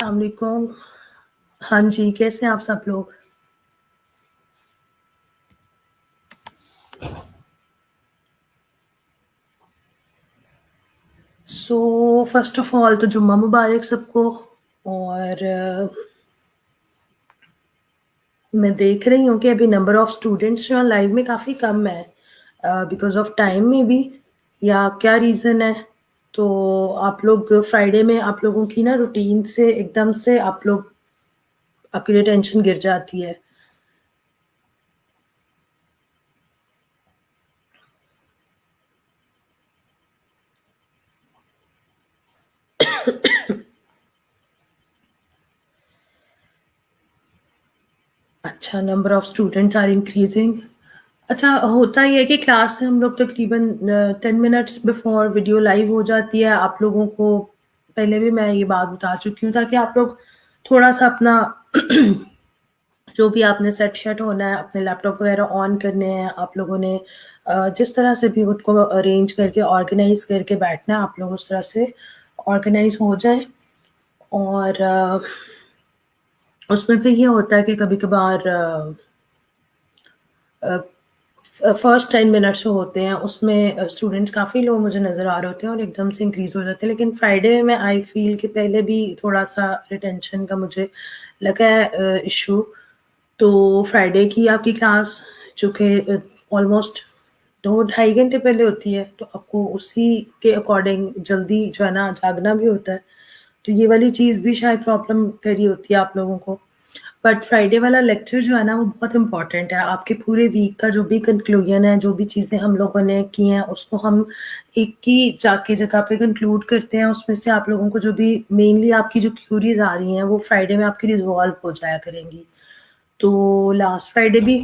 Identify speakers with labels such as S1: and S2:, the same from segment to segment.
S1: अस्सलाम वालेकुम। हाँ जी, कैसे हैं आप सब लोग? सो फर्स्ट ऑफ ऑल तो जुम्मा मुबारक सबको। और मैं देख रही हूँ कि अभी नंबर ऑफ स्टूडेंट्स जो हैं लाइव में काफ़ी कम है, बिकॉज़ ऑफ टाइम में भी, या क्या रीज़न है? तो आप लोग फ्राइडे में आप लोगों की ना रूटीन से एकदम से आपकी लिए टेंशन गिर जाती है। अच्छा, number of students are increasing. अच्छा, होता ये है कि क्लास से हम लोग तकरीबन 10 मिनट्स बिफोर वीडियो लाइव हो जाती है। आप लोगों को पहले भी मैं ये बात बता चुकी हूँ, ताकि आप लोग थोड़ा-सा अपना जो भी आपने सेट शेट होना है, अपने लैपटॉप वगैरह ऑन करने हैं, आप लोगों ने जिस तरह से भी खुद को अरेंज करके ऑर्गेनाइज़ करके बैठना है, आप लोग उस तरह से ऑर्गेनाइज़ हो जाएँ। और उसमें फिर ये होता है कि कभी-कभार फर्स्ट 10 मिनट्स जो होते हैं उसमें स्टूडेंट्स काफ़ी लोग मुझे नज़र आ रहे होते हैं और एकदम से इंक्रीज़ हो जाते हैं। लेकिन फ्राइडे में आई फ़ील कि पहले भी थोड़ा-सा रिटेंशन का मुझे लगा है इश्यू। तो फ्राइडे की आपकी क्लास जो कि ऑलमोस्ट 2 ढाई घंटे पहले होती है, तो आपको उसी के अकॉर्डिंग जल्दी जो है ना जागना भी होता है। तो ये वाली चीज़ भी शायद प्रॉब्लम कर रही होती है आप लोगों को। बट फ्राइडे वाला लेक्चर जो है ना वो बहुत इम्पोर्टेंट है। आपके पूरे वीक का जो भी कंक्लूजन है, जो भी चीज़ें हम लोगों ने की हैं, उसको हम एक ही जाके जगह पे कंक्लूड करते हैं। उसमें से आप लोगों को जो भी मेनली आपकी जो क्यूरीज आ रही हैं, वो फ्राइडे में आपकी रिजॉल्व हो जाया करेंगी। तो लास्ट फ्राइडे भी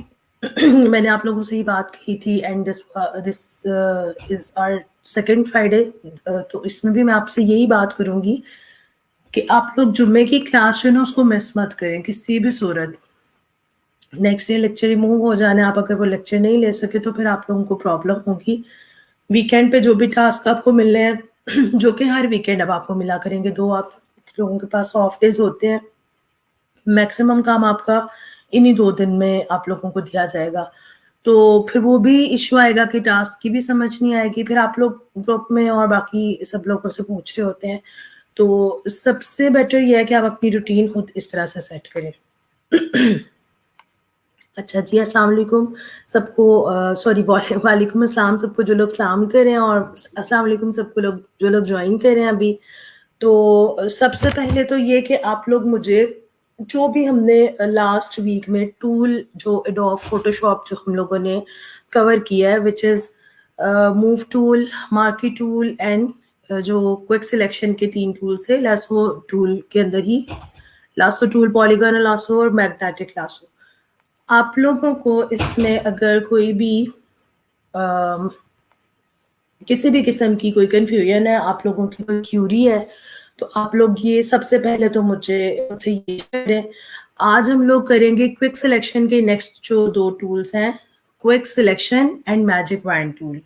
S1: मैंने आप लोगों से ही बात की थी, and this is our second Friday. तो इसमें भी मैं आपसे यही बात करूँगी कि आप लोग जुम्मे की क्लास जो है ना उसको मिस मत करें किसी भी सूरत। नेक्स्ट डे लेक्चर रिमूव हो जाना है, आप अगर वो लेक्चर नहीं ले सके तो फिर आप लोगों को प्रॉब्लम होगी। वीकेंड पे जो भी टास्क आपको मिलने हैं जो कि हर वीकेंड अब आपको मिला करेंगे, 2 आप लोगों के पास ऑफ डेज़ होते हैं। मैक्सिमम काम आपका इन्हीं 2 दिन में आप लोगों को दिया जाएगा। तो फिर वो भी इश्यू आएगा कि टास्क की भी समझ नहीं आएगी, फिर आप लोग ग्रुप में और बाकी सब लोगों से पूछ रहे होते हैं। तो सबसे बेटर ये है कि आप अपनी रूटीन खुद इस तरह से सेट करें। अच्छा जी, अस्सलाम वालेकुम सबको, सॉरी वालेकुम अस्सलाम सबको जो लोग सलाम कर रहे हैं, और अस्सलाम वालेकुम सबको लोग जो लोग जॉइन कर रहे हैं अभी। तो सबसे पहले तो ये कि आप लोग मुझे जो भी हमने लास्ट वीक में टूल जो एडोब फ़ोटोशॉप जो हम लोगों ने कवर किया है, which is move tool, marquee tool and जो क्विक सिलेक्शन के 3 टूल्स थे, लासो टूल के अंदर ही लासो टूल, पॉलीगॉन लासो और मैग्नेटिक लासो। आप लोगों को इसमें अगर कोई भी अम, किसी भी किस्म की कोई कन्फ्यूजन है, आप लोगों की कोई क्यूरी है, तो आप लोग ये सबसे पहले तो मुझसे ये करें। आज हम लोग करेंगे क्विक सिलेक्शन के नेक्स्ट जो 2 टूल्स हैं, quick selection and magic wand tool.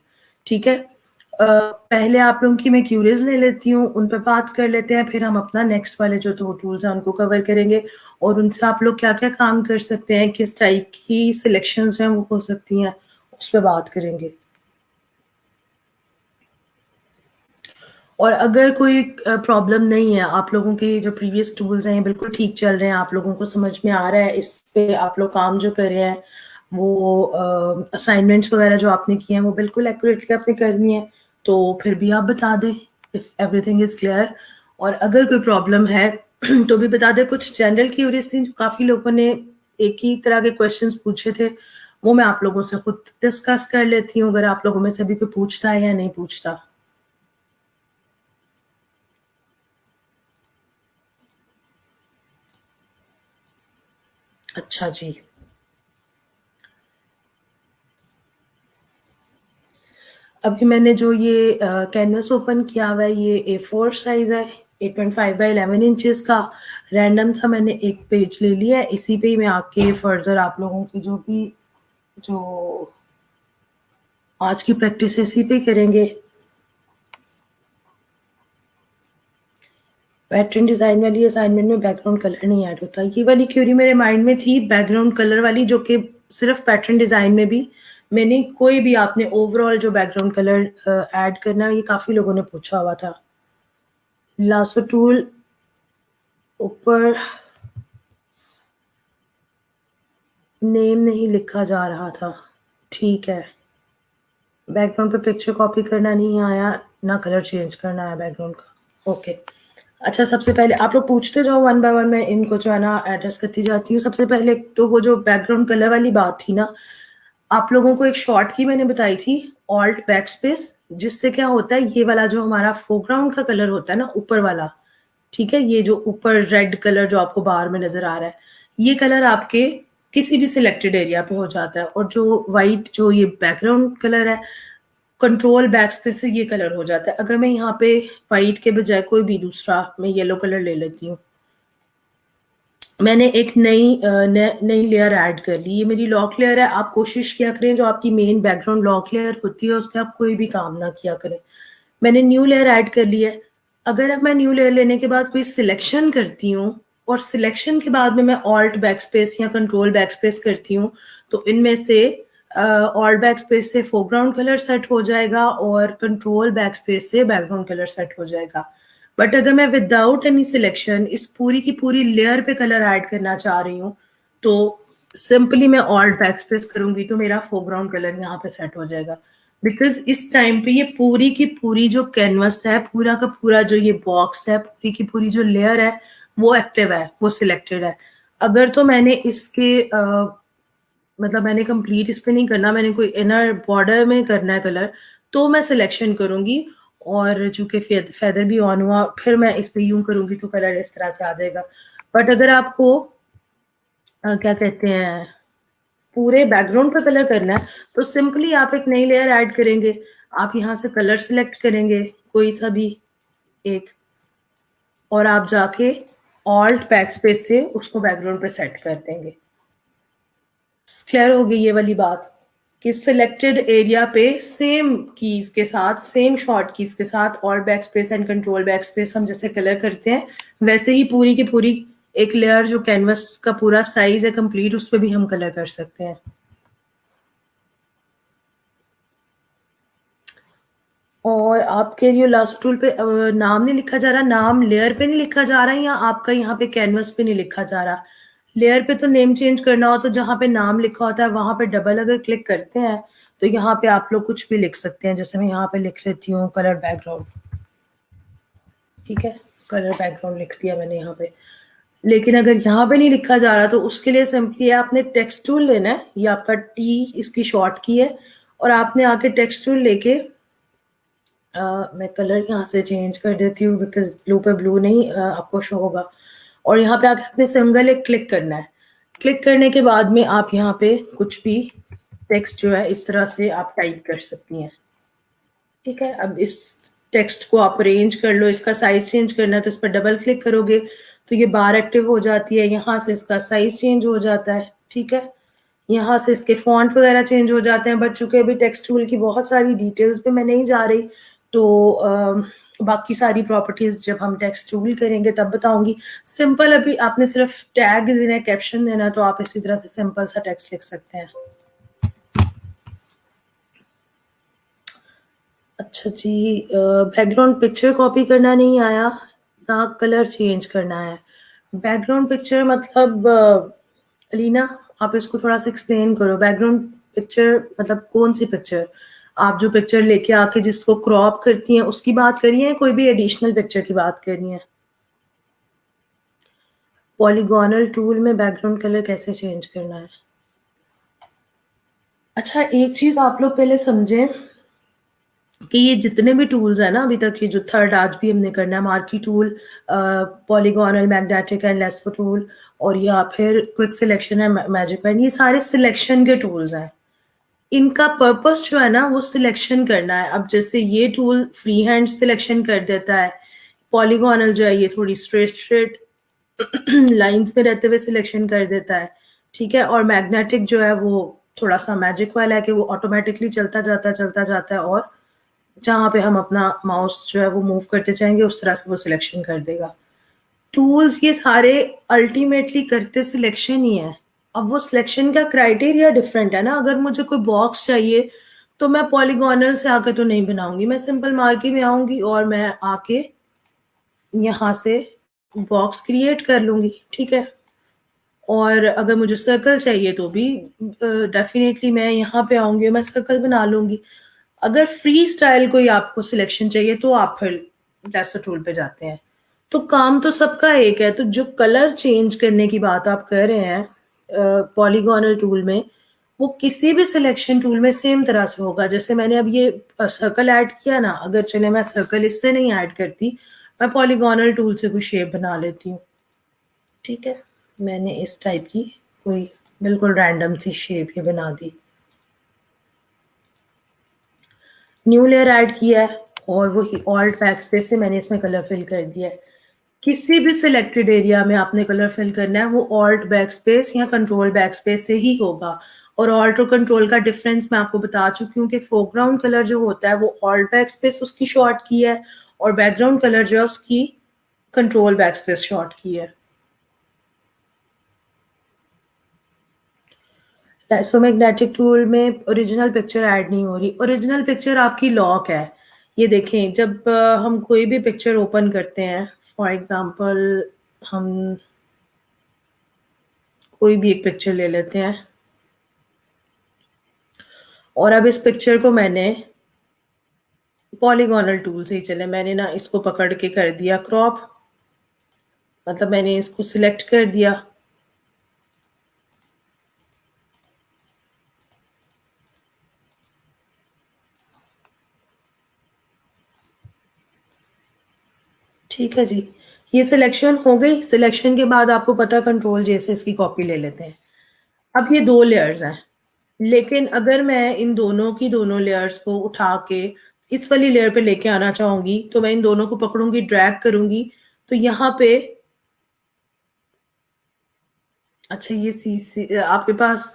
S1: ठीक है? पहले आप लोगों की मैं क्यूरीज ले लेती हूँ, उन पे बात कर लेते हैं, फिर हम अपना नेक्स्ट वाले जो 2 टूल्स हैं उनको कवर करेंगे, और उनसे आप लोग क्या-क्या काम कर सकते हैं, किस टाइप की सिलेक्शंस हैं वो हो सकती हैं, उस पे बात करेंगे। और अगर कोई प्रॉब्लम नहीं है, आप लोगों के जो प्रीवियस टूल्स हैं ये बिल्कुल ठीक चल रहे हैं, आप लोगों को समझ में आ रहा है, इस पे आप लोग काम जो कर रहे हैं, वो असाइनमेंट्स वगैरह जो आपने किए हैं वो बिल्कुल एक्यूरेटली आपने करनी है, तो फिर भी आप बता दें इफ एवरीथिंग इज़ क्लियर। और अगर कोई प्रॉब्लम है तो भी बता दें। कुछ जनरल क्यूरीज थी जो काफ़ी लोगों ने एक ही तरह के क्वेश्चंस पूछे थे, वो मैं आप लोगों से खुद डिस्कस कर लेती हूँ, अगर आप लोगों में से भी कोई पूछता है या नहीं पूछता। अच्छा जी। अभी मैंने जो ये कैनवस ओपन किया हुआ है, ये A4 साइज़ है, 8.5 बाय 11 इंचेस का। रैंडम सा मैंने एक पेज ले लिया है, इसी पे ही मैं आके फर्दर आप लोगों की जो भी जो आज की प्रैक्टिस है इसी पे करेंगे। पैटर्न डिज़ाइन वाली असाइनमेंट में बैकग्राउंड कलर नहीं ऐड होता। ये वाली क्वेरी मेरे माइंड में थी बैकग्राउंड कलर वाली, जो कि सिर्फ पैटर्न डिज़ाइन में भी मैंने कोई भी आपने ओवरऑल जो बैकग्राउंड कलर ऐड करना है, ये काफ़ी लोगों ने पूछा हुआ था। लासो टूल ऊपर नेम नहीं लिखा जा रहा था, ठीक है। बैकग्राउंड पे पिक्चर कॉपी करना नहीं आया, ना कलर चेंज करना है बैकग्राउंड का, ओके। अच्छा, सबसे पहले आप लोग पूछते जाओ वन बाय वन, मैं इनको जो है ना एड्रेस करती जाती हूँ। सबसे पहले तो वो जो बैकग्राउंड कलर वाली बात थी ना, आप लोगों को एक शॉर्ट की मैंने बताई थी, ऑल्ट बैकस्पेस, जिससे क्या होता है, ये वाला जो हमारा फोरग्राउंड का कलर होता है ना ऊपर वाला, ठीक है, ये जो ऊपर रेड कलर जो आपको बाहर में नजर आ रहा है, ये कलर आपके किसी भी सिलेक्टेड एरिया पे हो जाता है, और जो व्हाइट जो ये बैकग्राउंड कलर है, कंट्रोल बैकस्पेस से ये कलर हो जाता है। अगर मैं यहाँ पे व्हाइट के बजाय कोई भी दूसरा मैं येलो कलर ले लेती हूँ, मैंने एक नई लेयर ऐड कर ली, ये मेरी लॉक लेयर है। आप कोशिश किया करें जो आपकी मेन बैकग्राउंड लॉक लेयर होती है उस पर आप कोई भी काम ना किया करें। मैंने न्यू लेयर ऐड कर ली है। अगर अब मैं न्यू लेयर लेने के बाद कोई सिलेक्शन करती हूँ और सिलेक्शन के बाद में मैं ऑल्ट बैकस्पेस या कंट्रोल बैकस्पेस करती हूँ, तो इनमें से ऑल्ट बैकस्पेस से फोरग्राउंड कलर सेट हो जाएगा और कंट्रोल बैकस्पेस से बैकग्राउंड कलर सेट हो जाएगा। बट अगर मैं विदाउट एनी सिलेक्शन इस पूरी की पूरी लेयर पे कलर ऐड करना चाह रही हूँ, तो सिंपली मैं ऑल्ट बैकस्पेस करूंगी तो मेरा फोरग्राउंड कलर यहाँ पे सेट हो जाएगा। बिकॉज इस टाइम पे ये पूरी की पूरी जो कैनवस है, पूरा का पूरा जो ये बॉक्स है, पूरी की पूरी जो लेयर है, वो एक्टिव है, वो सिलेक्टेड है। अगर तो मैंने इसके मतलब मैंने कंप्लीट इस पे नहीं करना, मैंने कोई इनर बॉर्डर में करना है कलर, तो मैं सिलेक्शन करूंगी, और चूंकि फेदर भी ऑन हुआ, फिर मैं इस पे यूं करूंगी तो कलर इस तरह से आ जाएगा। बट अगर आपको क्या कहते हैं पूरे बैकग्राउंड पे कलर करना है, तो सिंपली आप एक नई लेयर ऐड करेंगे। आप यहाँ से कलर सिलेक्ट करेंगे कोई सा भी एक, और आप जाके ऑल्ट बैकस्पेस से उसको बैकग्राउंड पे सेट कर देंगे। क्लियर हो गई ये वाली बात कि सिलेक्टेड एरिया पे सेम कीज के साथ, सेम शॉर्ट कीज के साथ, alt backspace and control backspace हम जैसे कलर करते हैं, वैसे ही पूरी की पूरी एक लेयर जो कैनवस का पूरा साइज है कंप्लीट, उस पर भी हम कलर कर सकते हैं। और आपके लिए लास्ट टूल पे नाम नहीं लिखा जा रहा, नाम लेयर पे नहीं लिखा जा रहा है, या आपका यहाँ पे कैनवस पे नहीं लिखा जा रहा। लेयर पे तो नेम चेंज करना हो तो जहाँ पे नाम लिखा होता है वहां पे डबल अगर क्लिक करते हैं तो यहाँ पे आप लोग कुछ भी लिख सकते हैं। जैसे मैं यहाँ पे लिख लेती हूँ कलर बैकग्राउंड, ठीक है, कलर बैकग्राउंड लिख दिया मैंने यहाँ पे। लेकिन अगर यहाँ पे नहीं लिखा जा रहा तो उसके लिए सिंपली आपने टेक्स्ट टूल लेना है, ये आपका टी इसकी शॉर्ट की है, और आपने आके टेक्स्ट टूल लेके मैं कलर यहाँ से चेंज कर देती हूँ बिकॉज ब्लू पे ब्लू नहीं आपको शो होगा। और यहाँ पे आके आपने सिंगल एक क्लिक करना है। क्लिक करने के बाद में आप यहाँ पे कुछ भी टेक्स्ट जो है इस तरह से आप टाइप कर सकती हैं, ठीक है। अब इस टेक्स्ट को आप अरेंज कर लो, इसका साइज चेंज करना है तो इस पर डबल क्लिक करोगे तो ये बार एक्टिव हो जाती है, यहाँ से इसका साइज चेंज हो जाता है, ठीक है। यहाँ से इसके फॉन्ट वगैरह चेंज हो जाते हैं। बट चूंकि अभी टेक्स्ट टूल की बहुत सारी डिटेल्स पे मैं नहीं जा रही, तो बाकी सारी प्रॉपर्टीज जब हम टेक्स्ट टूल करेंगे तब बताऊंगी। सिंपल अभी आपने सिर्फ टैग देना है, कैप्शन देना है, तो आप इसी तरह से सिंपल सा टेक्स्ट लिख सकते हैं। अच्छा जी, बैकग्राउंड पिक्चर कॉपी करना नहीं आया, ना कलर चेंज करना है। बैकग्राउंड पिक्चर मतलब अलीना आप इसको थोड़ा सा एक्सप्लेन करो। बैकग्राउंड पिक्चर मतलब कौन सी पिक्चर? आप जो पिक्चर लेके आके जिसको क्रॉप करती हैं उसकी बात करिए, या कोई भी एडिशनल पिक्चर की बात करनी है? पॉलीगोनल टूल में बैकग्राउंड कलर कैसे चेंज करना है? अच्छा, एक चीज आप लोग पहले समझें कि ये जितने भी टूल्स हैं ना अभी तक, ये जो थर्ड आज भी हमने करना है, marquee tool, polygonal, magnetic and lasso tool, और या फिर क्विक सिलेक्शन है, मैजिक पेन, ये सारे सिलेक्शन के टूल्स हैं। इनका पर्पस जो है ना वो सिलेक्शन करना है। अब जैसे ये टूल फ्री हैंड सिलेक्शन कर देता है, पॉलीगोनल जो है ये थोड़ी स्ट्रेट स्ट्रेट लाइंस में रहते हुए सिलेक्शन कर देता है, ठीक है। और मैग्नेटिक जो है वो थोड़ा सा मैजिक वाला है कि वो ऑटोमेटिकली चलता जाता है, और जहाँ पे हम अपना माउस जो है वो मूव करते जाएंगे उस तरह से वो सिलेक्शन कर देगा। टूल्स ये सारे अल्टीमेटली करते सिलेक्शन ही है। अब वो सिलेक्शन का क्राइटेरिया डिफरेंट है ना। अगर मुझे कोई बॉक्स चाहिए तो मैं पॉलीगोनल से आके तो नहीं बनाऊंगी, मैं सिंपल मार्की में आऊंगी और मैं आके यहाँ से बॉक्स क्रिएट कर लूंगी, ठीक है। और अगर मुझे सर्कल चाहिए तो भी डेफिनेटली मैं यहाँ पे आऊंगी, मैं सर्कल बना लूंगी। अगर फ्री स्टाइल कोई आपको सिलेक्शन चाहिए तो आप फिर लेसर टूल पे जाते हैं। तो काम तो सबका एक है। तो जो कलर चेंज करने की बात आप कर रहे हैं पॉलीगोनल टूल में, वो किसी भी सिलेक्शन टूल में सेम तरह से होगा। जैसे मैंने अब ये सर्कल ऐड किया ना, अगर चले मैं सर्कल इससे नहीं ऐड करती, मैं पॉलीगोनल टूल से कोई शेप बना लेती हूँ, ठीक है। मैंने इस टाइप की कोई बिल्कुल रैंडम सी शेप ये बना दी, न्यू लेयर ऐड किया है और वही ऑल्ट बैकस्पेस से मैंने इसमें कलर फिल कर दिया है। किसी भी सिलेक्टेड एरिया में आपने कलर फिल करना है वो ऑल्ट बैकस्पेस या कंट्रोल बैकस्पेस से ही होगा। और ऑल्ट और कंट्रोल का डिफरेंस मैं आपको बता चुकी हूँ कि फोरग्राउंड कलर जो होता है वो ऑल्ट बैकस्पेस उसकी शॉर्ट की है और बैकग्राउंड कलर जो है उसकी कंट्रोल बैकस्पेस शॉर्ट की है। लाइसोमैग्नेटिक टूल में ओरिजिनल पिक्चर ऐड नहीं हो रही। ओरिजिनल पिक्चर आपकी लॉक है। ये देखें, जब हम कोई भी पिक्चर ओपन करते हैं, फॉर एग्जांपल हम कोई भी एक पिक्चर ले लेते हैं और अब इस पिक्चर को मैंने पॉलीगोनल टूल से ही चले, मैंने ना इसको पकड़ के कर दिया क्रॉप, मतलब मैंने इसको सिलेक्ट कर दिया। ठीक है जी, ये सिलेक्शन हो गई। सिलेक्शन के बाद आपको पता कंट्रोल जे से इसकी कॉपी ले लेते हैं। अब ये दो लेयर्स हैं, लेकिन अगर मैं इन दोनों की दोनों लेयर्स को उठा के इस वाली लेयर पे लेके आना चाहूंगी तो मैं इन दोनों को पकड़ूंगी, ड्रैग करूंगी, तो यहाँ पे अच्छा ये सी आपके पास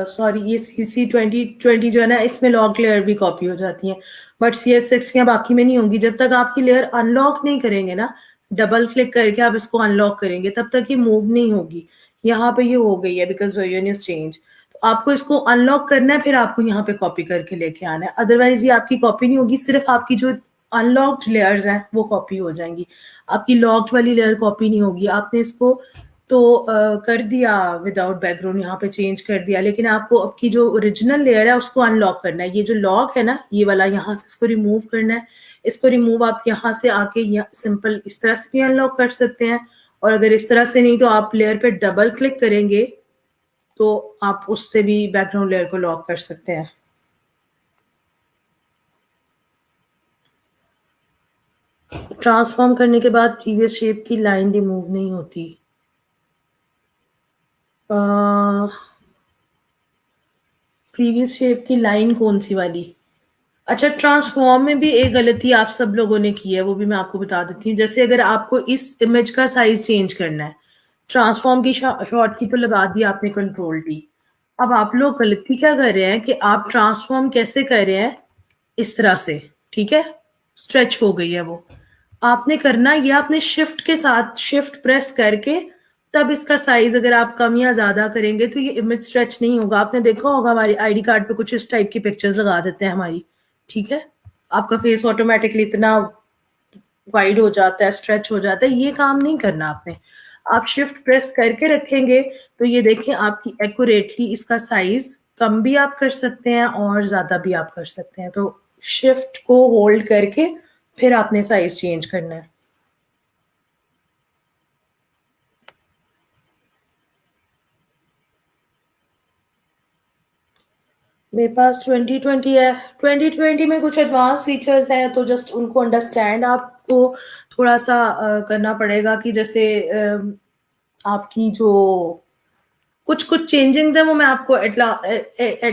S1: सॉरी ये CC2020 जो है ना, इसमें लॉक लेयर भी कॉपी हो जाती है, बट CS6 या बाकी में नहीं होंगी। जब तक आपकी लेयर अनलॉक नहीं करेंगे ना, डबल क्लिक करके आप इसको अनलॉक करेंगे, तब तक ये मूव नहीं होगी। यहाँ पे ये हो गई है बिकॉज वर्जन इज चेंज। तो आपको इसको अनलॉक करना है, फिर आपको यहाँ पे कॉपी करके लेके आना है, अदरवाइज ये आपकी कॉपी नहीं होगी। सिर्फ आपकी जो अनलॉक्ड लेयर्स हैं वो कॉपी हो जाएंगी, आपकी लॉक्ड वाली लेयर कॉपी नहीं होगी। आपने इसको तो कर दिया विदाउट बैकग्राउंड, यहाँ पे चेंज कर दिया, लेकिन आपको आपकी जो ओरिजिनल लेयर है उसको अनलॉक करना है। ये जो लॉक है ना ये वाला, यहाँ से इसको रिमूव करना है। इसको रिमूव आप यहाँ से आके सिंपल इस तरह से भी अनलॉक कर सकते हैं, और अगर इस तरह से नहीं तो आप लेयर पे डबल क्लिक करेंगे तो आप उससे भी बैकग्राउंड लेयर को लॉक कर सकते हैं। ट्रांसफॉर्म करने के बाद प्रीवियस शेप की लाइन रिमूव नहीं होती। प्रीवियस शेप की लाइन कौन सी वाली? अच्छा, ट्रांसफॉर्म में भी एक गलती आप सब लोगों ने की है, वो भी मैं आपको बता देती हूँ। जैसे अगर आपको इस इमेज का साइज चेंज करना है, ट्रांसफॉर्म की शॉर्ट की तो लगा दी आपने कंट्रोल-T। अब आप लोग गलती क्या कर रहे हैं कि आप ट्रांसफॉर्म कैसे कर रहे हैं, इस तरह से, ठीक है, स्ट्रेच हो गई है वो। आपने करना ये, आपने शिफ्ट के साथ शिफ्ट प्रेस करके तब इसका साइज अगर आप कम या ज्यादा करेंगे तो ये इमेज स्ट्रेच नहीं होगा। आपने देखा होगा हमारी आईडी कार्ड पे कुछ इस टाइप की पिक्चर्स लगा देते हैं हमारी, ठीक है, आपका फेस ऑटोमेटिकली इतना वाइड हो जाता है, स्ट्रेच हो जाता है। ये काम नहीं करना आपने। आप शिफ्ट प्रेस करके रखेंगे तो ये देखें आपकी एक्यूरेटली इसका साइज कम भी आप कर सकते हैं और ज्यादा भी आप कर सकते हैं। तो शिफ्ट को होल्ड करके फिर आपने साइज चेंज करना है। मेरे पास 2020 है। 2020 में कुछ एडवांस फीचर्स हैं, तो जस्ट उनको अंडरस्टैंड आपको थोड़ा सा करना पड़ेगा कि जैसे आपकी जो कुछ कुछ चेंजिंग्स हैं वो मैं आपको एट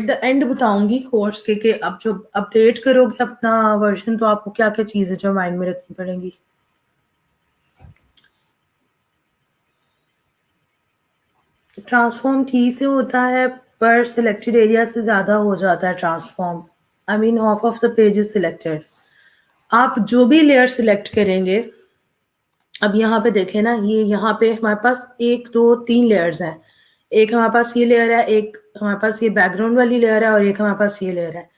S1: द एंड बताऊंगी कोर्स के, कि अब जो अपडेट करोगे अपना वर्जन तो आपको क्या क्या चीजें जो माइंड में रखनी पड़ेंगी। ट्रांसफॉर्म ठीक से होता है पर सिलेक्टेड एरिया से ज्यादा हो जाता है transform. I mean of the page is selected. आप जो भी लेयर सिलेक्ट करेंगे अब यहाँ पे देखें ना, ये यहाँ पे हमारे पास 1, 2, 3 लेयर्स हैं। एक हमारे पास ये लेयर है, एक हमारे पास ये बैकग्राउंड वाली लेयर है और एक हमारे पास ये लेयर है।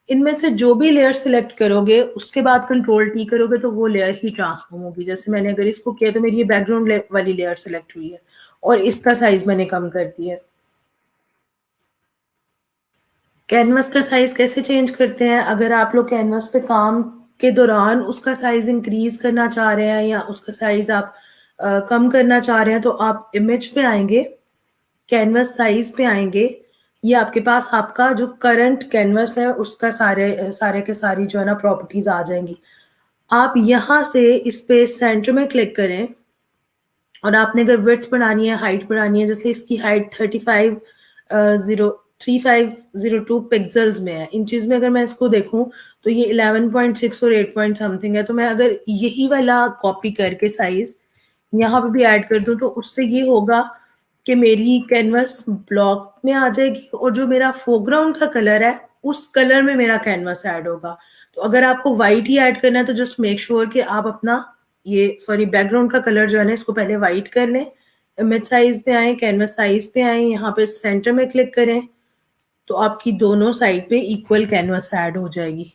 S1: इनमें से जो भी लेयर सिलेक्ट करोगे उसके बाद कंट्रोल टी करोगे तो वो लेयर ही ट्रांसफॉर्म होगी। जैसे मैंने अगर इसको किया तो मेरी ये बैकग्राउंड वाली लेयर सिलेक्ट हुई है और इसका साइज मैंने कम कर दिया है। कैनवस का साइज कैसे चेंज करते हैं? अगर आप लोग कैनवस पे काम के दौरान उसका साइज इंक्रीज करना चाह रहे हैं या उसका साइज आप कम करना चाह रहे हैं तो आप इमेज पे आएंगे, कैनवस साइज पे आएंगे। ये आपके पास आपका जो करंट कैनवस है उसका सारे सारे के सारी जो है ना प्रॉपर्टीज आ जाएंगी। आप यहाँ से इस पे सेंटर में क्लिक करें और आपने अगर विड्थ बढ़ानी है, हाइट बढ़ानी है, जैसे इसकी हाइट 3502 पिक्सल्स में है। इंचेस में अगर मैं इसको देखूं तो ये 11.6 और 8 पॉइंट समथिंग है। तो मैं अगर यही वाला कॉपी करके साइज यहाँ पे भी ऐड कर दूं तो उससे ये होगा कि मेरी कैनवस ब्लॉक में आ जाएगी और जो मेरा फोरग्राउंड का कलर है उस कलर में मेरा कैनवस ऐड होगा। तो अगर आपको व्हाइट ही ऐड करना है तो जस्ट मेक श्योर कि आप अपना बैकग्राउंड का कलर जो है ना इसको पहले व्हाइट कर लें। इमेज साइज पे आए, कैनवस साइज पे आए, यहाँ पे सेंटर में क्लिक करें तो आपकी दोनों साइड पे इक्वल कैनवस ऐड हो जाएगी।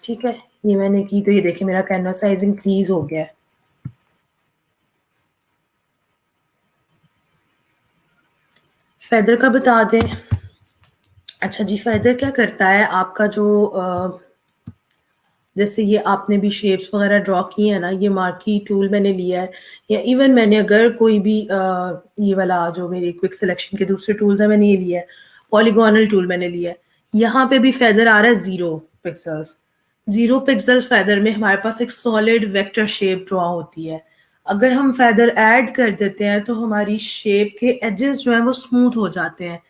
S1: ठीक है, ये मैंने की तो ये देखिए मेरा कैनवस साइज इंक्रीज हो गया है। फेदर का बता दें। अच्छा जी, फेदर क्या करता है आपका जो जैसे ये आपने भी शेप्स वगैरह ड्रॉ की है ना, ये मार्की टूल मैंने लिया है या इवन मैंने अगर कोई भी ये वाला जो मेरे क्विक सिलेक्शन के दूसरे टूल्स है मैंने ये लिया है, पॉलीगोनल टूल मैंने लिया है। यहाँ पे भी फेदर आ रहा है 0 पिक्सल्स। 0 पिक्सल्स फेदर में हमारे पास एक सॉलिड वेक्टर शेप ड्रॉ होती है। अगर हम फेदर ऐड कर देते हैं तो हमारी शेप के एजेस जो है वो स्मूथ हो जाते हैं।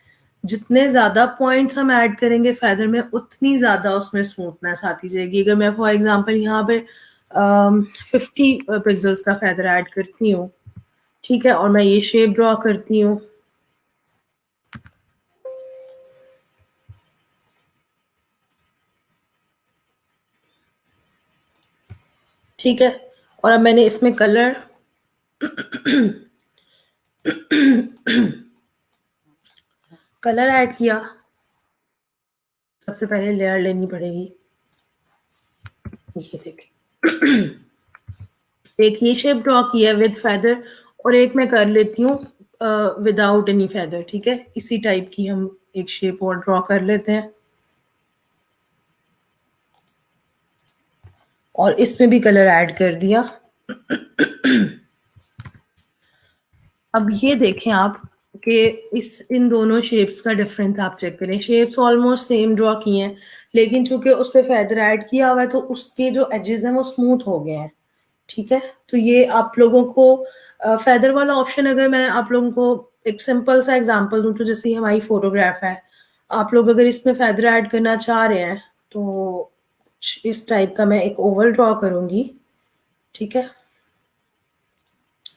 S1: जितने ज्यादा पॉइंट्स हम ऐड करेंगे फेदर में उतनी ज्यादा उसमें स्मूथनेस आती जाएगी। अगर मैं फॉर एग्जांपल यहाँ पे 50 पिक्सल्स का फेदर ऐड करती हूँ, ठीक है, और मैं ये शेप ड्रॉ करती हूँ, ठीक है, और अब मैंने इसमें कलर कलर ऐड किया। सबसे पहले लेयर लेनी पड़ेगी, ये देखिए एक ये शेप ड्रॉ किया विद फेदर और एक मैं कर लेती हूँ विदाउट एनी फेदर। ठीक है, इसी टाइप की हम एक शेप और ड्रॉ कर लेते हैं और इसमें भी कलर ऐड कर दिया। अब ये देखें आप कि इन दोनों शेप्स का डिफरेंस आप चेक करें। शेप्स ऑलमोस्ट सेम ड्रॉ किए हैं लेकिन चूंकि उस पर फेदर ऐड किया हुआ है तो उसके जो एजेस हैं वो स्मूथ हो गए हैं। ठीक है, तो ये आप लोगों को फेदर वाला ऑप्शन, अगर मैं आप लोगों को एक सिंपल सा एग्जांपल दूं तो जैसे हमारी फोटोग्राफ है, आप लोग अगर इसमें फेदर ऐड करना चाह रहे हैं तो कुछ इस टाइप का मैं एक ओवल ड्रॉ करूंगी। ठीक है,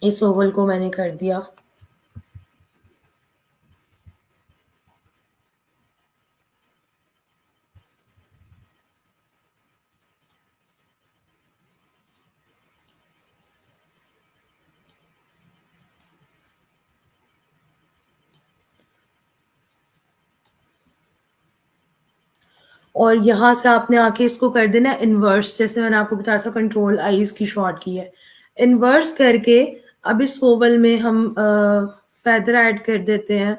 S1: इस ओवल को मैंने कर दिया। और यहाँ से आपने आके इसको कर देना इन्वर्स, जैसे मैंने आपको बताया था कंट्रोल आईज की शॉर्ट की है। इन्वर्स करके अब इस ओवल में हम फेदर ऐड कर देते हैं।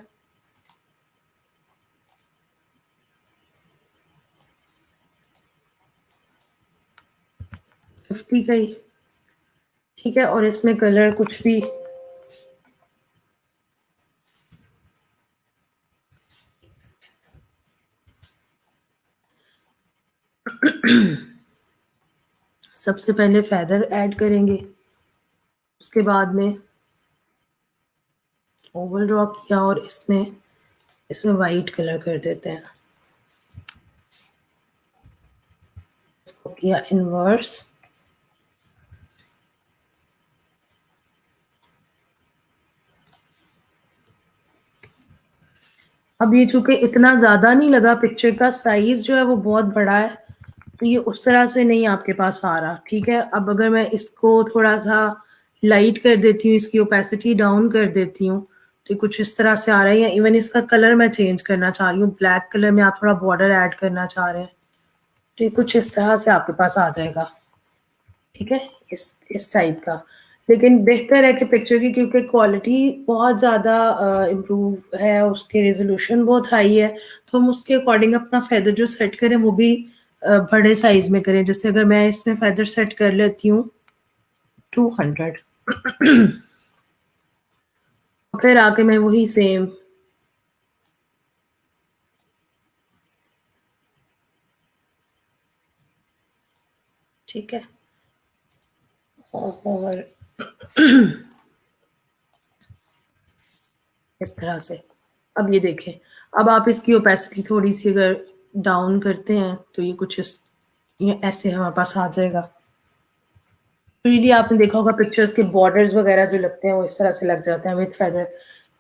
S1: फिफ्टी का ही, ठीक है, और इसमें कलर कुछ भी सबसे पहले फेदर ऐड करेंगे, उसके बाद में ओवल ड्रॉ किया और इसमें इसमें वाइट कलर कर देते हैं। इसको किया इन्वर्स। अब ये चूंकि इतना ज्यादा नहीं लगा, पिक्चर का साइज जो है वो बहुत बड़ा है तो ये उस तरह से नहीं आपके पास आ रहा। ठीक है, अब अगर मैं इसको थोड़ा सा लाइट कर देती हूँ, इसकी ओपेसिटी डाउन कर देती हूँ, तो कुछ इस तरह से आ रहा है। या इवन इसका कलर मैं चेंज करना चाह रही हूँ, ब्लैक कलर में आप थोड़ा बॉर्डर ऐड करना चाह रहे हैं, तो ये कुछ इस तरह से आपके पास आ जाएगा, ठीक है, इस टाइप का। लेकिन बेहतर है कि पिक्चर की, क्योंकि क्वालिटी बहुत ज़्यादा इम्प्रूव है, उसके रेजोल्यूशन बहुत हाई है, तो हम उसके अकॉर्डिंग अपना फेदर जो सेट करें वो भी बड़े साइज में करें। जैसे अगर मैं इसमें फेदर सेट कर लेती हूँ 200, फिर आके मैं वही सेम, ठीक है, और इस तरह से। अब ये देखें, अब आप इसकी ओपेसिटी थोड़ी सी अगर डाउन करते हैं तो ये कुछ इस, ये ऐसे हमारे पास आ जाएगा। यूजुअली आपने देखा होगा पिक्चर्स के बॉर्डर्स वगैरह जो लगते हैं वो इस तरह से लग जाते हैं विद फेदर।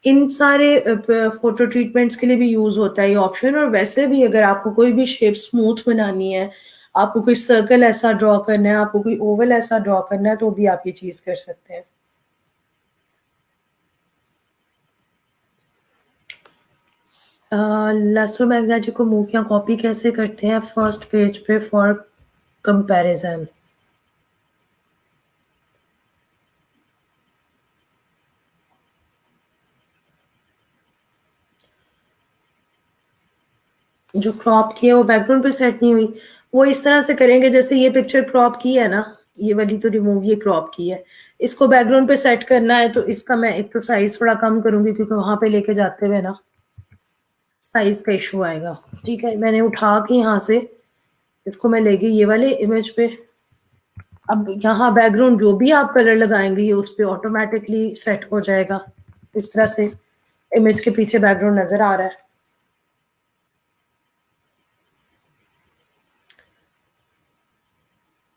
S1: इन सारे फोटो ट्रीटमेंट्स के लिए भी यूज होता है ये ऑप्शन। और वैसे भी अगर आपको कोई भी शेप स्मूथ बनानी है, आपको कोई सर्कल ऐसा ड्रॉ करना है, आपको कोई ओवल ऐसा ड्रॉ करना है, तो भी आप ये चीज कर सकते हैं। लसो मैग्नेटिक को मूव या कॉपी कैसे करते हैं फर्स्ट पेज पे फॉर कंपैरिजन? जो क्रॉप की है वो बैकग्राउंड पे सेट नहीं हुई, वो इस तरह से करेंगे जैसे ये पिक्चर क्रॉप की है ना, ये वाली तो रिमूव, ये क्रॉप की है, इसको बैकग्राउंड पे सेट करना है तो इसका मैं एक तो साइज थोड़ा कम करूंगी क्योंकि वहां पे लेके जाते हुए ना साइज का इशू आएगा। ठीक है, मैंने उठा के यहाँ से इसको मैं ले गई ये वाले इमेज पे। अब यहाँ बैकग्राउंड जो भी आप कलर लगाएंगे ये उस पर ऑटोमेटिकली सेट हो जाएगा। इस तरह से इमेज के पीछे बैकग्राउंड नजर आ रहा है।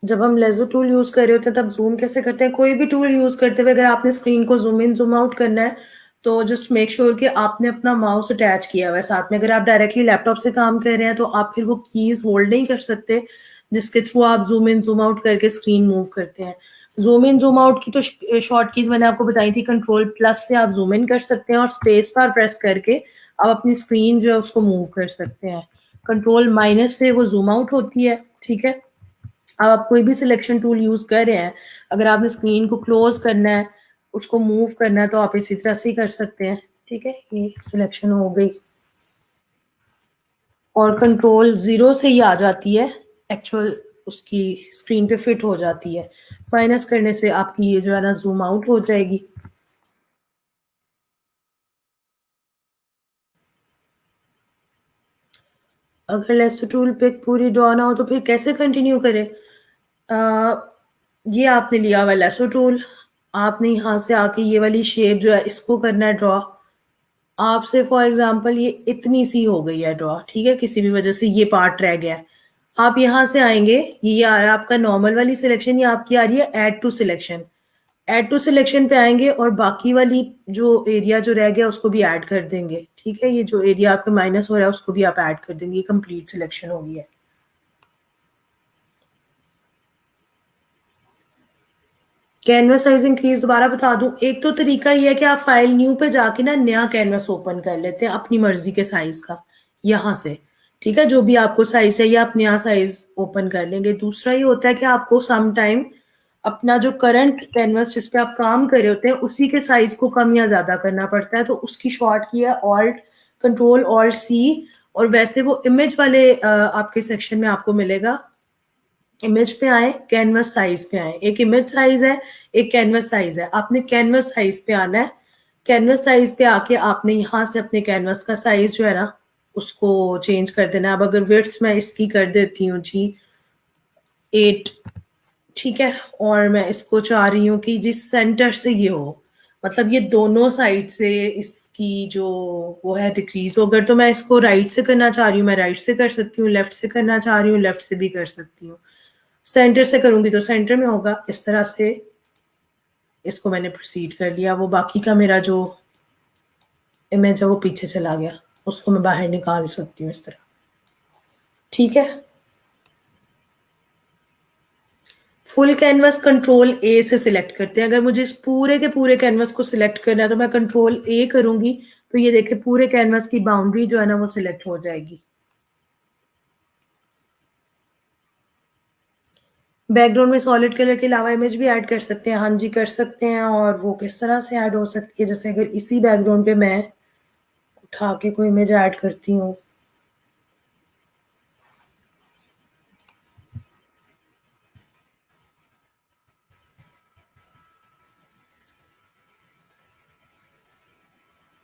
S1: जब हम लेजर टूल यूज कर रहे होते हैं तब जूम कैसे करते हैं? कोई भी टूल यूज करते हुए अगर आपने स्क्रीन को जूम इन जूम आउट करना है तो जस्ट मेक श्योर कि आपने अपना माउस अटैच किया हुआ है साथ में। अगर आप डायरेक्टली लैपटॉप से काम कर रहे हैं तो आप फिर वो कीज होल्ड नहीं कर सकते जिसके थ्रू आप जूम इन जूम आउट करके स्क्रीन मूव करते हैं। जूम इन जूम आउट की तो शॉर्ट कीज मैंने आपको बताई थी। कंट्रोल प्लस से आप जूम इन कर सकते हैं और स्पेस बार प्रेस करके आप अपनी स्क्रीन जो है उसको मूव कर सकते हैं। कंट्रोल माइनस से वो जूम आउट होती है, ठीक है। अब आप कोई भी सिलेक्शन टूल यूज कर रहे हैं, अगर आपने स्क्रीन को क्लोज करना है, उसको मूव करना है, तो आप इसी तरह से ही कर सकते हैं। ठीक है, ये सिलेक्शन हो गई और कंट्रोल जीरो से ही आ जाती है, एक्चुअल उसकी स्क्रीन पे फिट हो जाती है। माइनस करने से आपकी ये जो है ना जूम आउट हो जाएगी। अगर लेसो टूल पे पूरी ड्रॉ ना हो तो फिर कैसे कंटिन्यू करें? ये आपने लिया हुआ लेसो टूल, आपने यहाँ से आके ये वाली शेप जो है इसको करना है ड्रॉ। आपसे फॉर एग्जांपल ये इतनी सी हो गई है ड्रॉ, ठीक है, किसी भी वजह से ये पार्ट रह गया है। आप यहाँ से आएंगे, ये आ रहा है आपका नॉर्मल वाली सिलेक्शन, ये आपकी आ रही है add to selection. Add to selection पे आएंगे और बाकी वाली जो एरिया जो रह गया उसको भी ऐड कर देंगे। ठीक है, ये जो एरिया आपका माइनस हो रहा है उसको भी आप ऐड कर देंगे। ये कंप्लीट सिलेक्शन हो गई है। कैनवस साइज इंक्रीज दोबारा बता दूं, एक तो तरीका ये है कि आप फाइल न्यू पे जाके ना नया कैनवस ओपन कर लेते हैं अपनी मर्जी के साइज का यहाँ से। ठीक है, जो भी आपको साइज चाहिए आप नया साइज ओपन कर लेंगे। दूसरा ये होता है कि आपको सम टाइम अपना जो करंट कैनवस जिस पे आप काम कर रहे होते हैं उसी के साइज को कम या ज्यादा करना पड़ता है, तो उसकी शॉर्ट की है ऑल्ट कंट्रोल ऑल्ट सी। और वैसे वो इमेज वाले आपके सेक्शन में आपको मिलेगा। इमेज पे आए, कैनवस साइज पे आए, एक इमेज साइज है, एक कैनवस साइज है। आपने कैनवस साइज पे आना है। कैनवस साइज पे आके आपने यहाँ से अपने कैनवस का साइज जो है ना उसको चेंज कर देना है। अब अगर विड्थ मैं इसकी कर देती हूँ जी 8, ठीक है, और मैं इसको चाह रही हूँ कि जिस सेंटर से ये हो, मतलब ये दोनों साइड से इसकी जो वो है डिक्रीज हो। अगर तो मैं इसको राइट से करना चाह रही हूँ मैं राइट से कर सकती हूँ, लेफ्ट से करना चाह रही हूँ लेफ्ट से भी कर सकती हूँ, सेंटर से करूंगी तो सेंटर में होगा। इस तरह से इसको मैंने प्रोसीड कर लिया। वो बाकी का मेरा जो इमेज है वो पीछे चला गया, उसको मैं बाहर निकाल सकती हूँ इस तरह। ठीक है, फुल कैनवस कंट्रोल ए से सिलेक्ट करते हैं। अगर मुझे इस पूरे के पूरे कैनवस को सिलेक्ट करना है तो मैं कंट्रोल ए करूंगी, तो ये देखिए पूरे कैनवस की बाउंड्री जो है ना वो सिलेक्ट हो जाएगी। बैकग्राउंड में सॉलिड कलर के अलावा इमेज भी ऐड कर सकते हैं। हाँ जी, कर सकते हैं। और वो किस तरह से ऐड हो सकती है, जैसे अगर इसी बैकग्राउंड पे मैं उठा के कोई इमेज ऐड करती हूँ,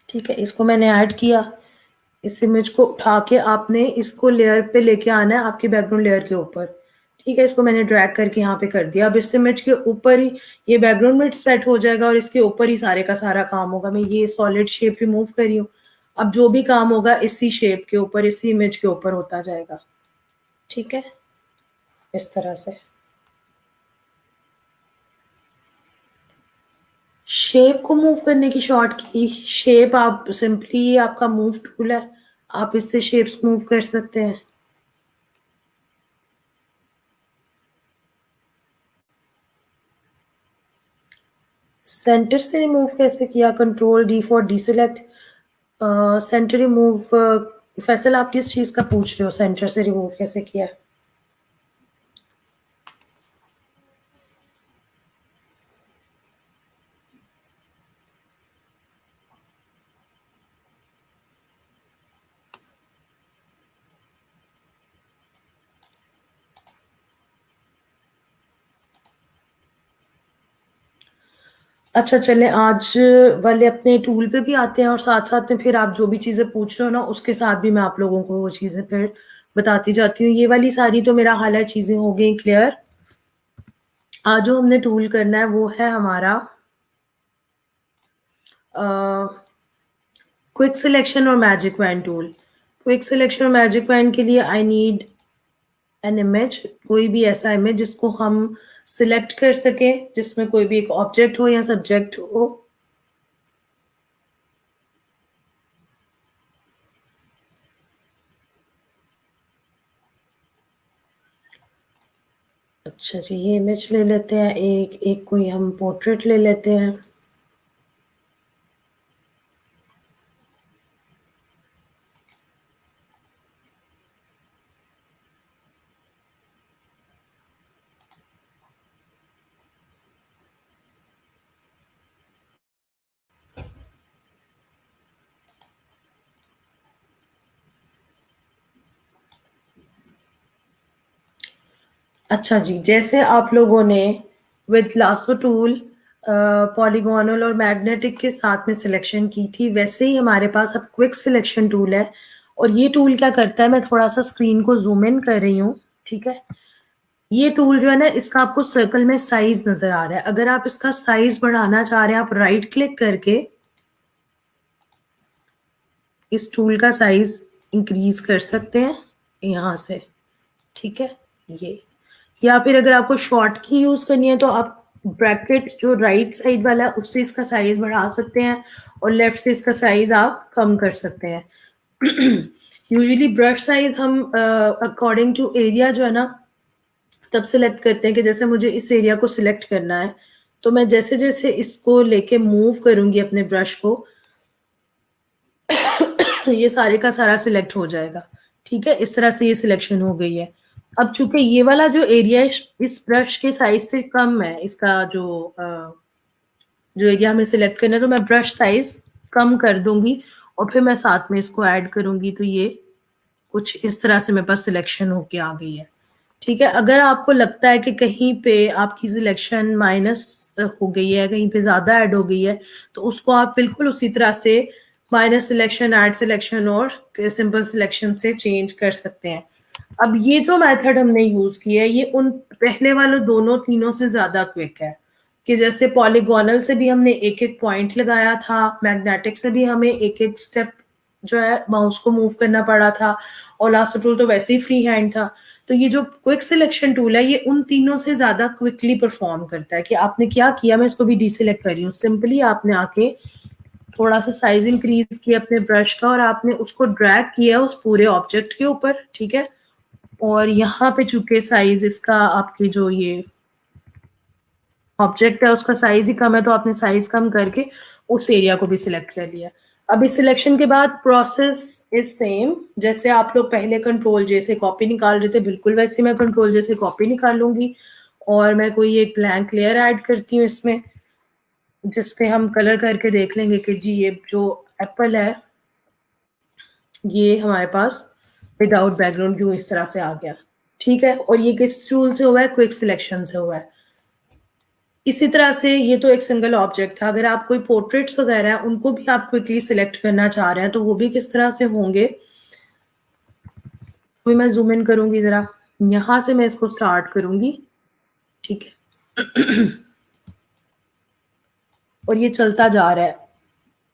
S1: ठीक है, इसको मैंने ऐड किया। इस इमेज को उठा के आपने इसको लेयर पे लेके आना है, आपकी बैकग्राउंड लेयर के ऊपर। ठीक है, इसको मैंने ड्रैग करके यहाँ पे कर दिया। अब इस इमेज के ऊपर ही ये बैकग्राउंड में सेट हो जाएगा और इसके ऊपर ही सारे का सारा काम होगा। मैं ये सॉलिड शेप रिमूव करी हूँ। अब जो भी काम होगा इसी शेप के ऊपर, इसी इमेज के ऊपर होता जाएगा। ठीक है, इस तरह से। शेप को मूव करने की शॉर्ट की शेप, आप सिंपली, आपका मूव टूल है, आप इससे शेप्स मूव कर सकते हैं। सेंटर से रिमूव कैसे किया? Control D for deselect. Centre remove, Faisal आप किस चीज का पूछ रहे हो? सेंटर से रिमूव कैसे किया? अच्छा, चले आज वाले अपने टूल पे भी आते हैं और साथ साथ में फिर आप जो भी चीजें पूछ रहे हो ना उसके साथ भी मैं आप लोगों को वो चीजें फिर बताती जाती हूँ। ये वाली सारी तो मेरा हाल है चीजें हो गई क्लियर। आज जो हमने टूल करना है वो है हमारा क्विक सिलेक्शन और magic wand tool. Quick selection और मैजिक वैन के लिए आई नीड एन इमेज, कोई भी ऐसा इमेज जिसको हम सिलेक्ट कर सके, जिसमें कोई भी एक ऑब्जेक्ट हो या सब्जेक्ट हो। अच्छा जी, ये इमेज ले लेते हैं, एक एक कोई हम पोर्ट्रेट ले लेते हैं। अच्छा जी, जैसे आप लोगों ने विद लासो टूल पॉलीगोनल और मैग्नेटिक के साथ में सिलेक्शन की थी, वैसे ही हमारे पास अब क्विक सिलेक्शन टूल है। और ये टूल क्या करता है, मैं थोड़ा सा स्क्रीन को जूम इन कर रही हूँ। ठीक है, ये टूल जो है ना, इसका आपको सर्कल में साइज नजर आ रहा है। अगर आप इसका साइज बढ़ाना चाह रहे हैं, आप राइट क्लिक करके इस टूल का साइज इंक्रीज कर सकते हैं यहाँ से। ठीक है, ये, या फिर अगर आपको शॉर्ट की यूज करनी है तो आप ब्रैकेट जो राइट साइड वाला है उससे इसका साइज बढ़ा सकते हैं और लेफ्ट से इसका साइज आप कम कर सकते हैं। यूजुअली ब्रश साइज हम अकॉर्डिंग टू एरिया जो है ना तब सिलेक्ट करते हैं कि जैसे मुझे इस एरिया को सिलेक्ट करना है तो मैं जैसे जैसे इसको लेके मूव करूंगी अपने ब्रश को ये सारे का सारा सिलेक्ट हो जाएगा। ठीक है, इस तरह से ये सिलेक्शन हो गई है। अब चूंकि ये वाला जो एरिया इस ब्रश के साइज से कम है, इसका जो एरिया हमें सिलेक्ट करना है, तो मैं ब्रश साइज कम कर दूंगी और फिर मैं साथ में इसको ऐड करूंगी, तो ये कुछ इस तरह से मेरे पास सिलेक्शन होके आ गई है। ठीक है, अगर आपको लगता है कि कहीं पे आपकी सिलेक्शन माइनस हो गई है, कहीं पे ज्यादा ऐड हो गई है, तो उसको आप बिल्कुल उसी तरह से माइनस सिलेक्शन, ऐड सिलेक्शन और सिंपल सिलेक्शन से चेंज कर सकते हैं। अब ये जो मेथड हमने यूज किया है ये उन पहले वालों दोनों तीनों से ज्यादा क्विक है। कि जैसे पॉलीगोनल से भी हमने एक एक पॉइंट लगाया था, मैग्नेटिक से भी हमें एक एक स्टेप जो है माउस को मूव करना पड़ा था, और लास्ट टूल तो वैसे ही फ्री हैंड था। तो ये जो क्विक सिलेक्शन टूल है ये उन तीनों से ज्यादा क्विकली परफॉर्म करता है। कि आपने क्या किया, मैं इसको भी डीसिलेक्ट कर रही हूँ, सिंपली आपने आके थोड़ा सा साइज इंक्रीज किया अपने ब्रश का और आपने उसको ड्रैग किया उस पूरे ऑब्जेक्ट के ऊपर। ठीक है, और यहाँ पे चूंकि साइज इसका आपके जो ये ऑब्जेक्ट है उसका साइज ही कम है तो आपने साइज कम करके उस एरिया को भी सिलेक्ट कर लिया। अब इस सिलेक्शन के बाद प्रोसेस इज सेम, जैसे आप लोग पहले कंट्रोल जे से कॉपी निकाल रहे थे बिल्कुल वैसे मैं कंट्रोल जे से कॉपी निकालूंगी और मैं कोई एक ब्लैंक लेयर ऐड करती हूँ इसमें, जिसपे हम कलर करके देख लेंगे कि जी ये जो एप्पल है ये हमारे पास विदाउट बैकग्राउंड क्यों इस तरह से आ गया। ठीक है, और ये किस टूल से हुआ है, क्विक सिलेक्शन से हुआ है। इसी तरह से ये तो एक सिंगल ऑब्जेक्ट था, अगर आप कोई पोर्ट्रेट्स वगैरह हैं उनको भी आप क्विकली सिलेक्ट करना चाह रहे हैं तो वो भी किस तरह से होंगे, तो मैं जूम इन करूंगी जरा, यहां से मैं इसको स्टार्ट करूंगी। ठीक है और ये चलता जा रहा है,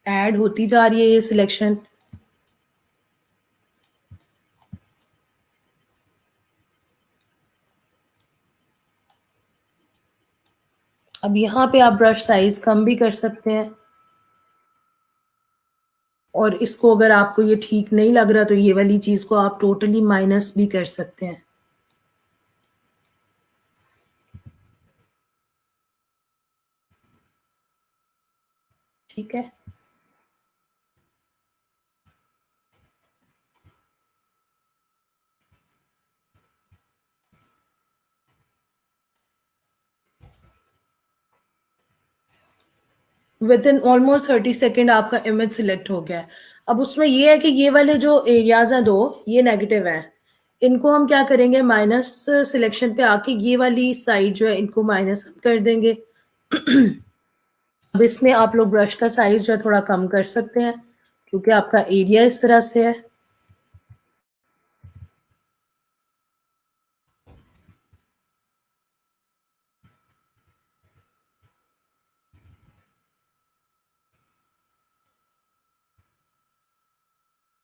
S1: ऐड होती जा रही है ये सिलेक्शन। अब यहाँ पे आप ब्रश साइज कम भी कर सकते हैं और इसको अगर आपको ये ठीक नहीं लग रहा तो ये वाली चीज को आप टोटली माइनस भी कर सकते हैं। ठीक है, विद इन ऑलमोस्ट 30 सेकेंड आपका इमेज सिलेक्ट हो गया है। अब उसमें ये है कि ये वाले जो एरियाज हैं दो, ये नेगेटिव हैं, इनको हम क्या करेंगे, माइनस सिलेक्शन पे आके ये वाली साइड जो है इनको माइनस कर देंगे। अब इसमें आप लोग ब्रश का साइज जो है थोड़ा कम कर सकते हैं क्योंकि आपका एरिया इस तरह से है।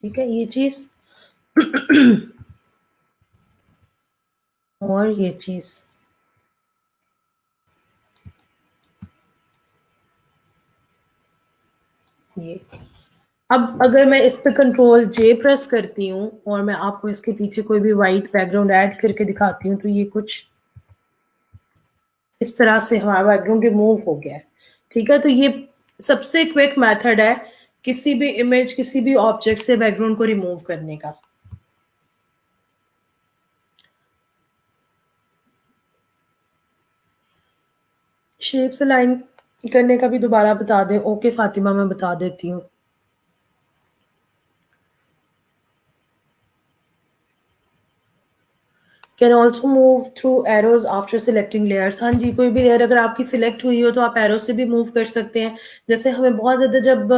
S1: ठीक है, ये चीज और ये चीज, ये अब अगर मैं इस पे कंट्रोल जे प्रेस करती हूँ और मैं आपको इसके पीछे कोई भी वाइट बैकग्राउंड ऐड करके दिखाती हूँ तो ये कुछ इस तरह से हमारा बैकग्राउंड रिमूव हो गया है। ठीक है, तो ये सबसे क्विक मेथड है किसी भी इमेज किसी भी ऑब्जेक्ट से बैकग्राउंड को रिमूव करने का। शेप्स अलाइन करने का भी दोबारा बता दें। ओके फातिमा, मैं बता देती हूँ। Can also move through arrows after selecting layers. हाँ जी, कोई भी लेयर अगर आपकी सिलेक्ट हुई हो तो आप एरो से भी मूव कर सकते हैं। जैसे हमें बहुत ज्यादा जब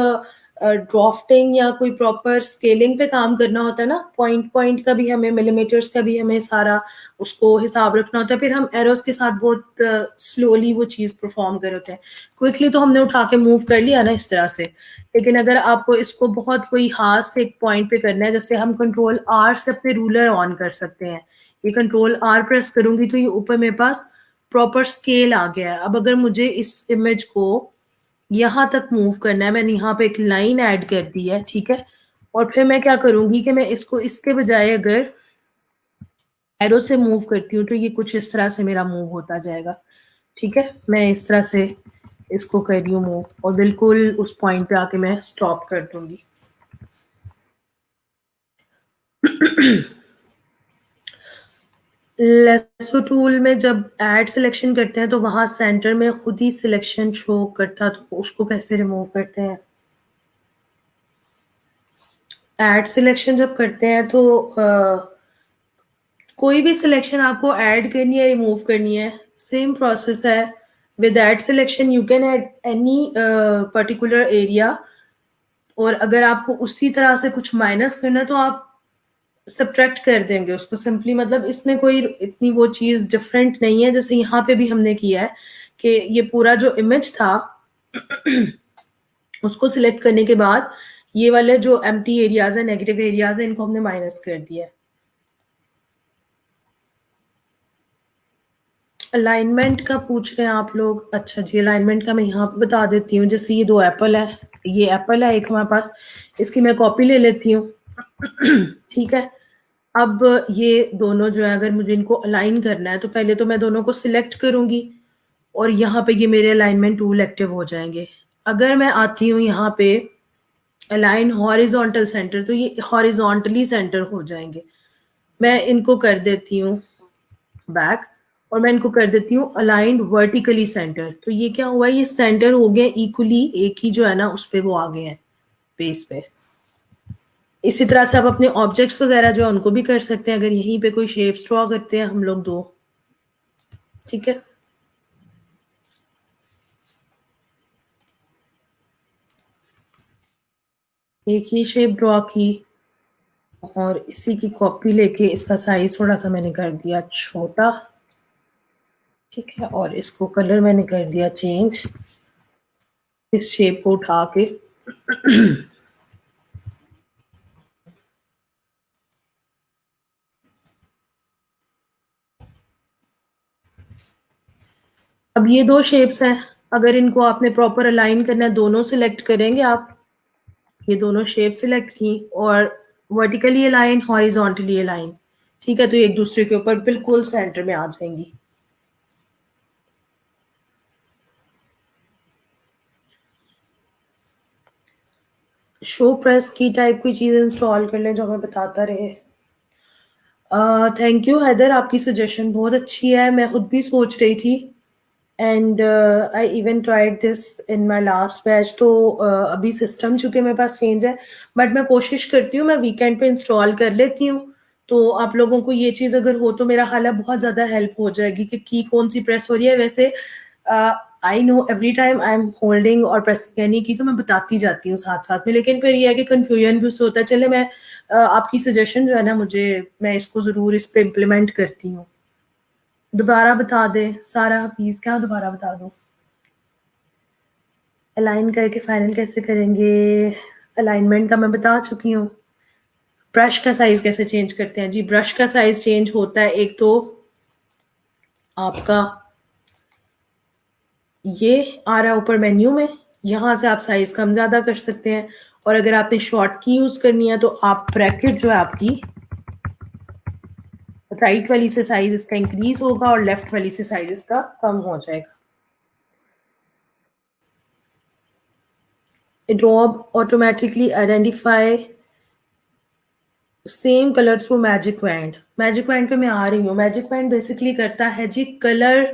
S1: ड्राफ्टिंग या कोई प्रॉपर स्केलिंग पे काम करना होता है ना, पॉइंट पॉइंट का भी हमें, मिलीमीटर्स का भी हमें सारा उसको हिसाब रखना होता है, फिर हम एरोज के साथ बहुत स्लोली वो चीज परफॉर्म कर होते हैं। क्विकली तो हमने उठा के मूव कर लिया ना इस तरह से, लेकिन अगर आपको इसको बहुत कोई हाथ से एक पॉइंट पे करना है, जैसे हम कंट्रोल आर से अपने रूलर ऑन कर सकते हैं। ये कंट्रोल आर प्रेस करूंगी तो ये ऊपर मेरे पास प्रॉपर स्केल आ गया है। अब अगर मुझे इस इमेज को यहां तक मूव करना है, मैंने यहाँ पे एक लाइन ऐड कर दी है। ठीक है, और फिर मैं क्या करूंगी कि मैं इसको इसके बजाय अगर एरो से मूव करती हूँ तो ये कुछ इस तरह से मेरा मूव होता जाएगा। ठीक है, मैं इस तरह से इसको कर रही हूँ मूव और बिल्कुल उस पॉइंट पे आके मैं स्टॉप कर दूंगी। लेसो टूल में जब ऐड सिलेक्शन करते हैं तो वहां सेंटर में खुद ही सिलेक्शन शो करता, तो उसको कैसे रिमूव करते हैं। ऐड सिलेक्शन जब करते हैं तो कोई भी सिलेक्शन आपको ऐड करनी है रिमूव करनी है, सेम प्रोसेस है। With add selection you can add any particular area, और अगर आपको उसी तरह से कुछ माइनस करना है तो आप सब्ट्रैक्ट कर देंगे उसको सिंपली। मतलब इसमें कोई इतनी वो चीज डिफरेंट नहीं है, जैसे यहाँ पे भी हमने किया है कि ये पूरा जो इमेज था उसको सिलेक्ट करने के बाद ये वाले जो एम्प्टी एरियाज है, नेगेटिव एरियाज है, इनको हमने माइनस कर दिया है। अलाइनमेंट का पूछ रहे हैं आप लोग। अच्छा जी, अलाइनमेंट का मैं यहाँ पे बता देती हूँ। जैसे ये दो एप्पल है, ये एप्पल है एक हमारे पास, इसकी मैं कॉपी ले लेती हूँ। ठीक है, अब ये दोनों जो है अगर मुझे इनको अलाइन करना है तो पहले तो मैं दोनों को सिलेक्ट करूंगी और यहाँ पे ये मेरे अलाइनमेंट टूल एक्टिव हो जाएंगे। अगर मैं आती हूँ यहाँ पे अलाइन हॉरिजॉन्टल सेंटर, तो ये हॉरिजॉन्टली सेंटर हो जाएंगे। मैं इनको कर देती हूँ बैक, और मैं इनको कर देती हूँ अलाइंड वर्टिकली सेंटर। तो ये क्या हुआ, ये सेंटर हो गए इक्वली, एक ही जो है ना उस पे वो आ गए हैं बेस पे। इसी तरह से आप अपने ऑब्जेक्ट्स वगैरह जो है उनको भी कर सकते हैं, अगर यहीं पे कोई शेप्स ड्रॉ करते हैं हम लोग दो, ठीक है। एक ही शेप ड्रॉ की और इसी की कॉपी लेके इसका साइज थोड़ा सा मैंने कर दिया छोटा, ठीक है, और इसको कलर मैंने कर दिया चेंज, इस शेप को उठा के अब ये दो शेप्स हैं, अगर इनको आपने प्रॉपर अलाइन करना है, दोनों सिलेक्ट करेंगे आप, ये दोनों शेप सिलेक्ट की और वर्टिकली अलाइन, हॉरिजॉन्टली अलाइन, ठीक है, तो एक दूसरे के ऊपर बिल्कुल सेंटर में आ जाएंगी। शो प्रेस की टाइप की चीज इंस्टॉल कर लें जो हमें बताता रहे। थैंक यू हैदर, आपकी सजेशन बहुत अच्छी है, मैं खुद भी सोच रही थी, and I even tried this in my last batch. तो अभी सिस्टम चूंकि मेरे पास चेंज है, बट मैं कोशिश करती हूँ मैं वीकेंड पे इंस्टॉल कर लेती हूँ। तो आप लोगों को ये चीज़ अगर हो तो मेरा ख्याल है बहुत ज़्यादा हेल्प हो जाएगी कि की कौन सी प्रेस हो रही है। वैसे I know every time I am holding और प्रेसिंग एनी की, तो मैं बताती जाती हूँ साथ साथ में, लेकिन फिर ये है कि कन्फ्यूजन भी उससे होता है। चले मैं आपकी सजेशन जो है ना, मुझे, मैं इसको ज़रूर इस पे इम्प्लीमेंट करती हूँ। दोबारा बता दे सारा हफीज, क्या दोबारा बता दो? अलाइन करके फाइनल कैसे करेंगे? अलाइनमेंट का मैं बता चुकी हूँ। ब्रश का साइज कैसे चेंज करते हैं? जी, ब्रश का साइज चेंज होता है, एक तो आपका ये आ रहा है ऊपर मेन्यू में, यहाँ से आप साइज कम ज्यादा कर सकते हैं, और अगर आपने शॉर्ट की यूज करनी है तो आप ब्रैकेट जो है आपकी राइट वाली से साइज इसका इंक्रीज होगा और लेफ्ट वाली से साइज इसका कम हो जाएगा। Adobe automatically identify same colour through magic band. Magic band पे मैं आ रही हूँ। मैजिक बैंड बेसिकली करता है जी कलर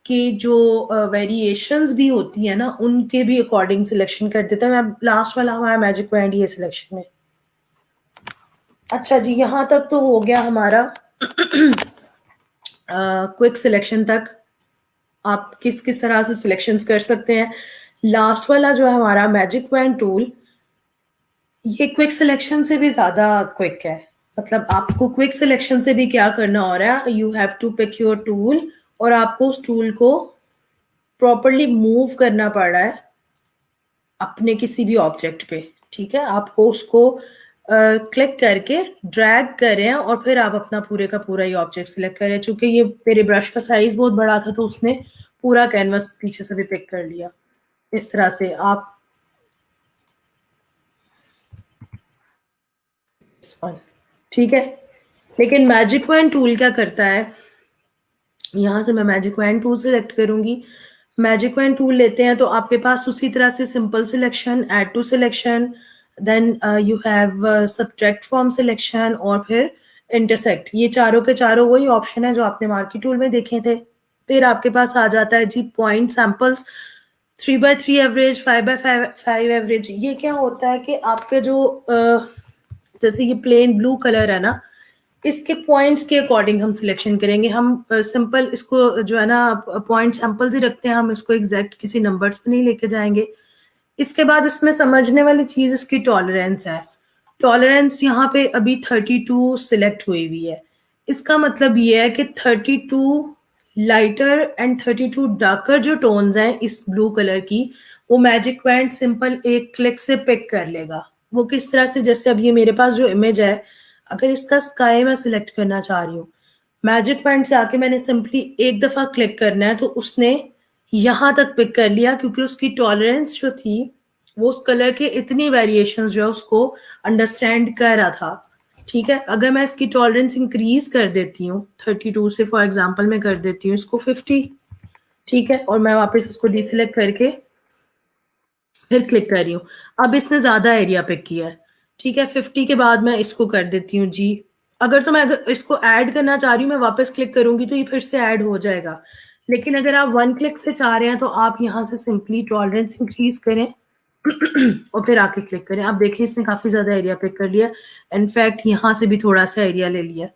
S1: की जो वेरिएशंस भी होती है ना, उनके भी अकॉर्डिंग सिलेक्शन कर देता है। मैं लास्ट वाला हमारा मैजिक बैंड ही है सिलेक्शन में। अच्छा जी, यहाँ तक तो हो गया हमारा क्विक सिलेक्शन तक, आप किस किस तरह से सिलेक्शंस कर सकते हैं। लास्ट वाला जो है हमारा मैजिक बैंड टूल, ये क्विक सिलेक्शन से भी ज्यादा क्विक है। मतलब आपको क्विक सिलेक्शन से भी क्या करना हो रहा है, you have to pick your tool, और आपको उस टूल को प्रॉपरली मूव करना पड़ रहा है अपने किसी भी ऑब्जेक्ट पे, ठीक है। आपको उसको क्लिक करके ड्रैग करें और फिर आप अपना पूरे का पूरा ये ऑब्जेक्ट सिलेक्ट करें। चूंकि ये मेरे ब्रश का साइज बहुत बड़ा था तो उसने पूरा कैनवस पीछे से भी पिक कर लिया। इस तरह से आप ठीक है। लेकिन मैजिक वैन टूल क्या करता है, यहाँ से मैं मैजिक वैन टूल सेलेक्ट करूंगी। मैजिक वैन टूल लेते हैं तो आपके पास उसी तरह से simple selection, add to selection, then you have subtract from selection और फिर इंटरसेक्ट। ये चारों के चारों वही ऑप्शन है जो आपने मार्की टूल में देखे थे। फिर आपके पास आ जाता है जी point samples, 3x3 average, 5x5 average. ये क्या होता है कि आपके जो जैसे ये प्लेन ब्लू कलर है ना, इसके पॉइंट्स के अकॉर्डिंग हम सिलेक्शन करेंगे। हम सिंपल इसको जो है ना पॉइंट सैंपल्स ही रखते हैं, हम इसको एग्जैक्ट किसी नंबर्स पे नहीं लेके जाएंगे। इसके बाद इसमें समझने वाली चीज इसकी टॉलरेंस है। टॉलरेंस यहाँ पे अभी 32 सिलेक्ट हुई हुई है। इसका मतलब ये है कि 32 लाइटर एंड 32 डार्कर जो टोन्स हैं इस ब्लू कलर की, वो मैजिक बैंड सिंपल एक क्लिक से पिक कर लेगा। वो किस तरह से, जैसे अब ये मेरे पास जो इमेज है, अगर इसका स्काई मैं सिलेक्ट करना चाह रही हूँ, मैजिक बैंड से आके मैंने सिंपली एक दफा क्लिक करना है तो उसने यहां तक पिक कर लिया, क्योंकि उसकी टॉलरेंस जो थी वो उस कलर के इतनी वेरिएशंस जो है उसको अंडरस्टैंड कर रहा था, ठीक है। अगर मैं इसकी टॉलरेंस इंक्रीज कर देती हूँ 32 से, फॉर एग्जांपल मैं कर देती हूँ इसको 50, ठीक है, और मैं वापस इसको डीसिलेक्ट करके फिर क्लिक कर रही हूँ। अब इसने ज़्यादा एरिया पिक किया है, ठीक है? 50 के बाद मैं इसको कर देती हूँ जी। अगर इसको ऐड करना चाह रही हूँ, मैं वापस क्लिक करूँगी तो ये फिर से ऐड हो जाएगा। लेकिन अगर आप 1 क्लिक से चाह रहे हैं तो आप यहाँ से सिंपली टॉलरेंस इंक्रीज़ करें और फिर आके क्लिक करें। आप देखिए इसने काफ़ी ज़्यादा एरिया पिक कर लिया। इनफैक्ट यहाँ से भी थोड़ा-सा एरिया ले लिया,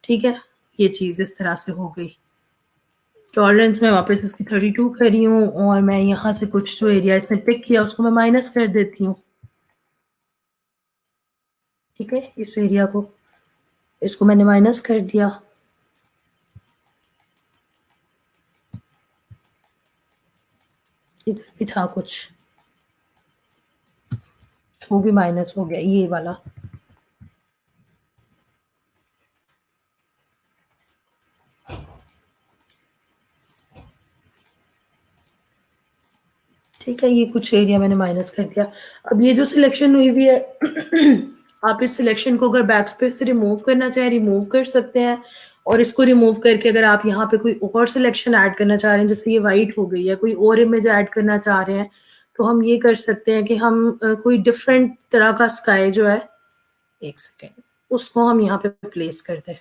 S1: ठीक है? ये चीज़ इस तरह से हो गई। टॉलरेंस मैं वापस इसकी 32 कर रही हूँ और मैं यहाँ से कुछ जो एरिया इसने पिक किया उसको मैं माइनस कर देती हूँ, ठीक है? इस एरिया को, इसको मैंने माइनस कर दिया। इधर भी था कुछ, वो भी माइनस हो गया, ये वाला। ठीक है, ये कुछ एरिया मैंने माइनस कर दिया। अब ये जो सिलेक्शन हुई हुई है आप इस सिलेक्शन को अगर बैकस्पेस से रिमूव करना चाहें रिमूव कर सकते हैं, और इसको रिमूव करके अगर आप यहाँ पे कोई और सिलेक्शन ऐड करना चाह रहे हैं, जैसे ये वाइट हो गई है, कोई और इमेज ऐड करना चाह रहे हैं, तो हम ये कर सकते हैं कि हम कोई डिफरेंट तरह का स्काई जो है, एक सेकेंड, उसको हम यहाँ पे प्लेस कर दें।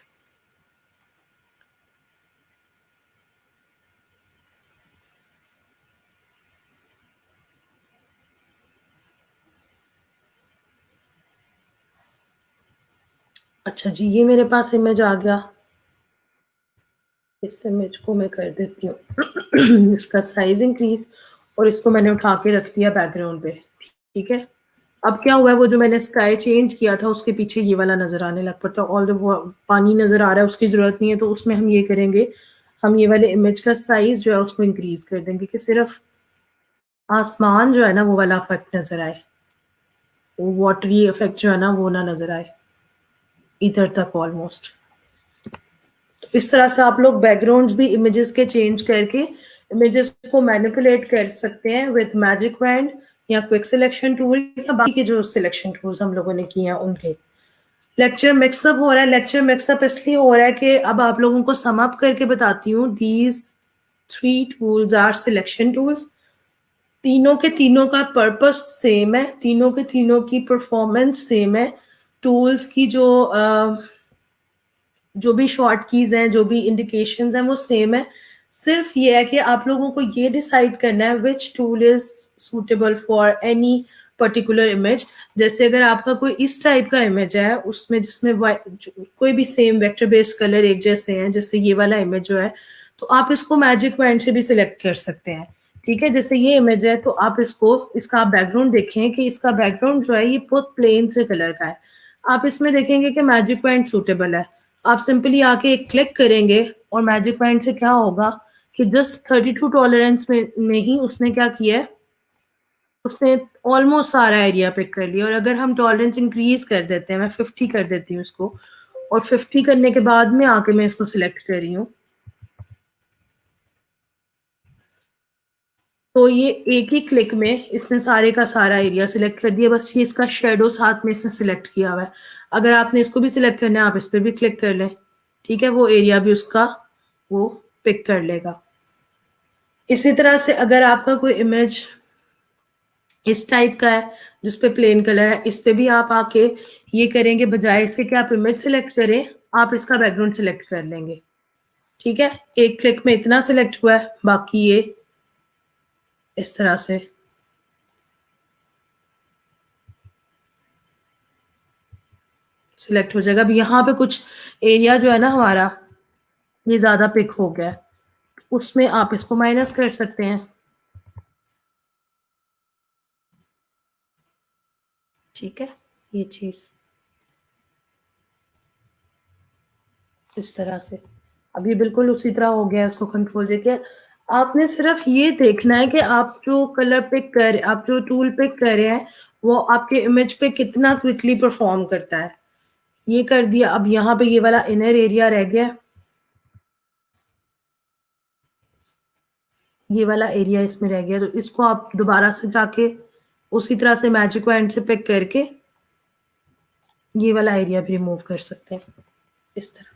S1: अच्छा जी, ये मेरे पास इमेज आ गया। इस इमेज को मैं कर देती हूँ इसका साइज इंक्रीज, और इसको मैंने उठा के रख दिया बैकग्राउंड पे, ठीक है? अब क्या हुआ है, वो जो मैंने स्काई चेंज किया था उसके पीछे ये वाला नजर आने लग पड़ता है, ऑल वो पानी नजर आ रहा है, उसकी जरूरत नहीं है, तो उसमें हम ये करेंगे, हम ये वाले इमेज का साइज जो है उसको इंक्रीज कर देंगे कि सिर्फ आसमान जो है ना वो वाला इफेक्ट नजर आए, वो वाटरी इफेक्ट जो है ना वो ना नजर आए इधर तक ऑलमोस्ट। तो इस तरह से आप लोग बैकग्राउंड्स भी इमेजेस के चेंज करके इमेजेस को मैनिपुलेट कर सकते हैं विद मैजिक बैंड या क्विक सिलेक्शन टूल या बाकी के जो सिलेक्शन टूल्स हम लोगों ने किए हैं उनके। लेक्चर मिक्सअप हो रहा है, लेक्चर मिक्सअप इसलिए हो रहा है कि अब आप लोगों को सम अप करके बताती हूँ। These 3 tools are selection tools. तीनों के तीनों का पर्पस सेम है, तीनों के तीनों की परफॉर्मेंस सेम है। टूल्स की जो भी शॉर्ट कीज हैं, जो भी इंडिकेशंस हैं वो सेम है। सिर्फ ये है कि आप लोगों को ये डिसाइड करना है which tool is suitable for any particular image. जैसे अगर आपका कोई इस टाइप का इमेज है उसमें जिसमें कोई भी सेम वेक्टर बेस्ड कलर एक जैसे हैं, जैसे ये वाला इमेज जो है, तो आप इसको मैजिक बैंड से भी सिलेक्ट कर सकते हैं, ठीक है? जैसे ये इमेज है तो आप इसको, इसका आप बैकग्राउंड देखें कि इसका बैकग्राउंड जो है ये बहुत प्लेन से कलर का है। आप इसमें देखेंगे कि मैजिक बैंड सूटेबल है। आप सिंपली आके एक क्लिक करेंगे और मैजिक बैंड से क्या होगा कि जस्ट 32 टॉलरेंस में ही उसने क्या किया है, उसने ऑलमोस्ट सारा एरिया पिक कर लिया। और अगर हम टॉलरेंस इंक्रीज कर देते हैं, मैं 50 कर देती हूँ इसको, और 50 करने के बाद में आके मैं इसको सिलेक्ट कर रही हूँ, तो ये एक ही क्लिक में इसने सारे का सारा एरिया सिलेक्ट कर दिया। बस ये इसका शेडो साथ में इसने सिलेक्ट किया हुआ है। अगर आपने इसको भी सिलेक्ट करना है आप इस पर भी क्लिक कर लें, ठीक है? वो एरिया भी उसका वो पिक कर लेगा। इसी तरह से अगर आपका कोई इमेज इस टाइप का है जिसपे प्लेन कलर है, इस पे भी आप आके ये करेंगे, बजाय इसके कि आप इमेज सिलेक्ट करें आप इसका बैकग्राउंड सिलेक्ट कर लेंगे, ठीक है? एक क्लिक में इतना सिलेक्ट हुआ है, बाकी ये इस तरह से सिलेक्ट हो जाएगा। अब यहाँ पे कुछ एरिया जो है ना हमारा ये ज्यादा पिक हो गया है, उसमें आप इसको माइनस कर सकते हैं, ठीक है? ये चीज इस तरह से अब ये बिल्कुल उसी तरह हो गया है। उसको कंट्रोल देके आपने सिर्फ ये देखना है कि आप जो कलर पिक कर, आप जो टूल पिक कर रहे हैं वो आपके इमेज पे कितना क्विकली परफॉर्म करता है। ये कर दिया। अब यहाँ पे ये वाला इनर एरिया रह गया, ये वाला एरिया इसमें रह गया, तो इसको आप दोबारा से जाके उसी तरह से मैजिक पॉइंट से पिक करके ये वाला एरिया भी रिमूव कर सकते हैं इस तरह।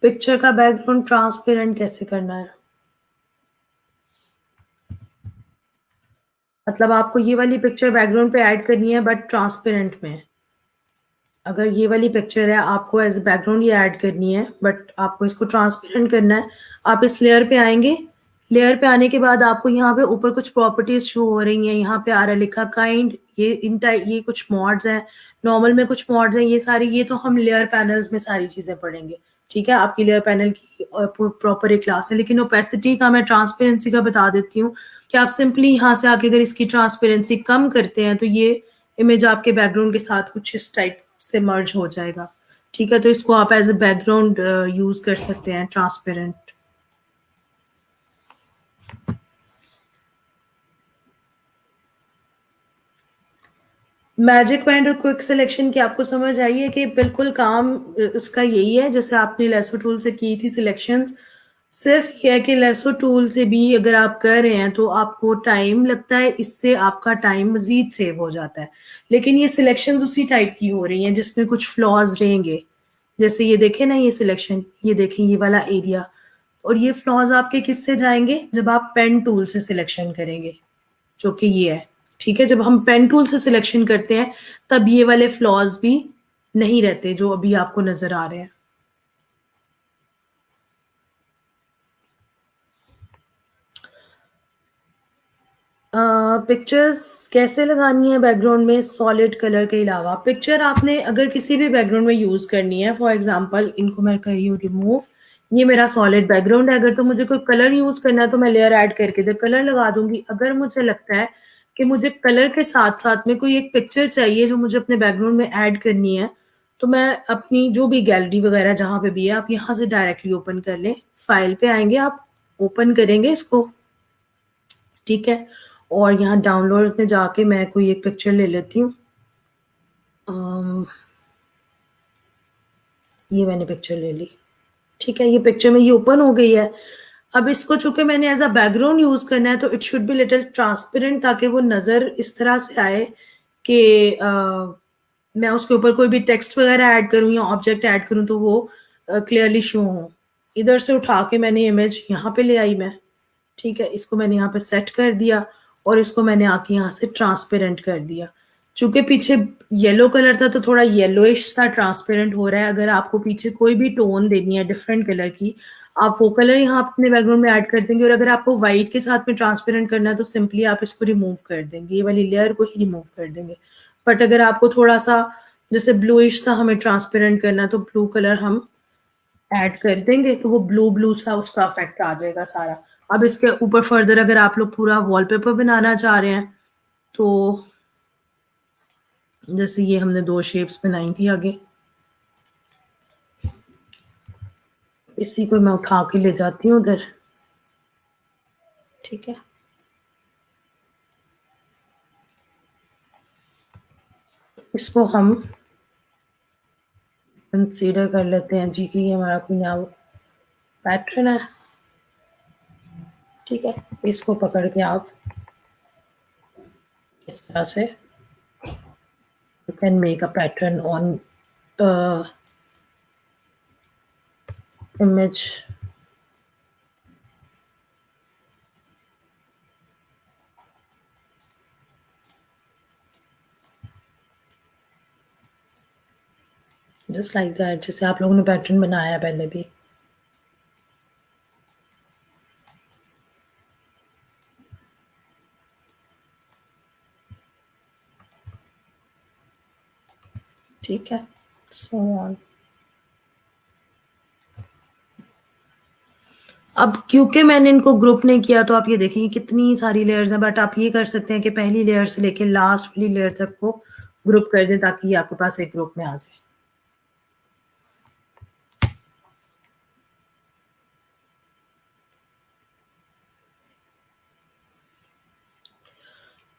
S1: पिक्चर का बैकग्राउंड ट्रांसपेरेंट कैसे करना है? मतलब आपको ये वाली पिक्चर बैकग्राउंड पे ऐड करनी है बट ट्रांसपेरेंट में। अगर ये वाली पिक्चर है, आपको एज बैकग्राउंड ये ऐड करनी है बट आपको इसको ट्रांसपेरेंट करना है। आप इस लेयर पे आएंगे, लेयर पे आने के बाद आपको यहाँ पे ऊपर कुछ प्रॉपर्टीज शो हो रही हैं, यहाँ पे आ रहा है लिखा काइंड, ये इन टाइप, ये कुछ मॉड्स हैं, नॉर्मल में कुछ मॉड्स हैं, ये सारी, ये तो हम लेयर पैनल्स में सारी चीजें पढ़ेंगे। ठीक है, आपकी लेयर पैनल की प्रॉपर एक क्लास है, लेकिन ओपेसिटी का मैं ट्रांसपेरेंसी का बता देती हूँ कि आप सिंपली यहाँ से आके अगर इसकी ट्रांसपेरेंसी कम करते हैं तो ये इमेज आपके बैकग्राउंड के साथ कुछ इस टाइप से मर्ज हो जाएगा। ठीक है, तो इसको आप एज ए बैकग्राउंड यूज कर सकते हैं ट्रांसपेरेंट। मैजिक पॉइंट और क्विक सिलेक्शन की आपको समझ आई है कि बिल्कुल काम इसका यही है जैसे आपने लेसो टूल से की थी सिलेक्शंस। सिर्फ ये है कि लेसो टूल से भी अगर आप कर रहे हैं तो आपको टाइम लगता है, इससे आपका टाइम मजीद सेव हो जाता है। लेकिन ये सिलेक्शंस उसी टाइप की हो रही हैं जिसमें कुछ फ्लॉज रहेंगे। जैसे ये देखें ना, ये सिलेक्शन, ये देखें ये वाला एरिया, और ये फ्लॉज आपके किससे जाएंगे जब आप पेन टूल से सिलेक्शन करेंगे, जो कि ये है। ठीक है, जब हम पेन टूल से सिलेक्शन करते हैं तब ये वाले फ्लॉज भी नहीं रहते जो अभी आपको नजर आ रहे हैं। पिक्चर्स कैसे लगानी है बैकग्राउंड में सॉलिड कलर के अलावा? पिक्चर आपने अगर किसी भी बैकग्राउंड में यूज करनी है, फॉर एग्जांपल इनको मैं कर रही हूँ रिमूव, ये मेरा सॉलिड बैकग्राउंड है। अगर तो मुझे कोई कलर यूज करना है तो मैं लेयर ऐड करके इधर कलर लगा दूंगी। अगर मुझे लगता है कि मुझे कलर के साथ साथ में कोई एक पिक्चर चाहिए जो मुझे अपने बैकग्राउंड में ऐड करनी है, तो मैं अपनी जो भी गैलरी वगैरह जहां पे भी है, आप यहाँ से डायरेक्टली ओपन कर लें। फाइल पे आएंगे, आप ओपन करेंगे इसको। ठीक है, और यहाँ डाउनलोड में जाके मैं कोई एक पिक्चर ले लेती हूँ। ये मैंने पिक्चर ले ली। ठीक है, ये पिक्चर में ये ओपन हो गई है। अब इसको चूंकि मैंने एज अ बैकग्राउंड यूज करना है तो it should be little transparent, ताकि वो नजर इस तरह से आए कि मैं उसके ऊपर कोई भी टेक्स्ट वगैरह ऐड करूँ या ऑब्जेक्ट ऐड करूँ तो वो क्लियरली शो हो। इधर से उठा के मैंने इमेज यहाँ पे ले आई मैं। ठीक है, इसको मैंने यहाँ पे सेट कर दिया और इसको मैंने आके यहाँ से ट्रांसपेरेंट कर दिया। चूंकि पीछे येलो कलर था तो थोड़ा येलोइश सा ट्रांसपेरेंट हो रहा है। अगर आपको पीछे कोई भी टोन देनी है डिफरेंट कलर की, आप वो कलर यहाँ अपने बैकग्राउंड में ऐड कर देंगे। और अगर आपको व्हाइट के साथ में ट्रांसपेरेंट करना है तो सिंपली आप इसको रिमूव कर देंगे, ये वाली लेयर को ही रिमूव कर देंगे। बट अगर आपको थोड़ा सा जैसे ब्लूइश सा हमें ट्रांसपेरेंट करना है तो ब्लू कलर हम ऐड कर देंगे, तो वो ब्लू ब्लू सा उसका इफेक्ट आ जाएगा सारा। अब इसके ऊपर फर्दर अगर आप लोग पूरा वॉलपेपर बनाना चाह रहे हैं तो जैसे ये हमने दो शेप्स बनाई थी आगे, इसी को मैं उठा के ले जाती हूँ उधर। ठीक है, इसको हम कंसीडर कर लेते हैं जी कि ये हमारा कोई नया पैटर्न है। ठीक है, इसको पकड़ के आप इस तरह से you can make a pattern on image. Just like that, जैसे आप लोगों ने पैटर्न बनाया है पहले भी। ठीक है, सो ऑन। अब क्योंकि मैंने इनको ग्रुप नहीं किया तो आप ये देखेंगे कितनी सारी लेयर्स हैं, बट आप ये कर सकते हैं कि पहली लेयर से लेके लास्ट वाली लेयर तक को ग्रुप कर दें ताकि ये आपके पास एक ग्रुप में आ जाए।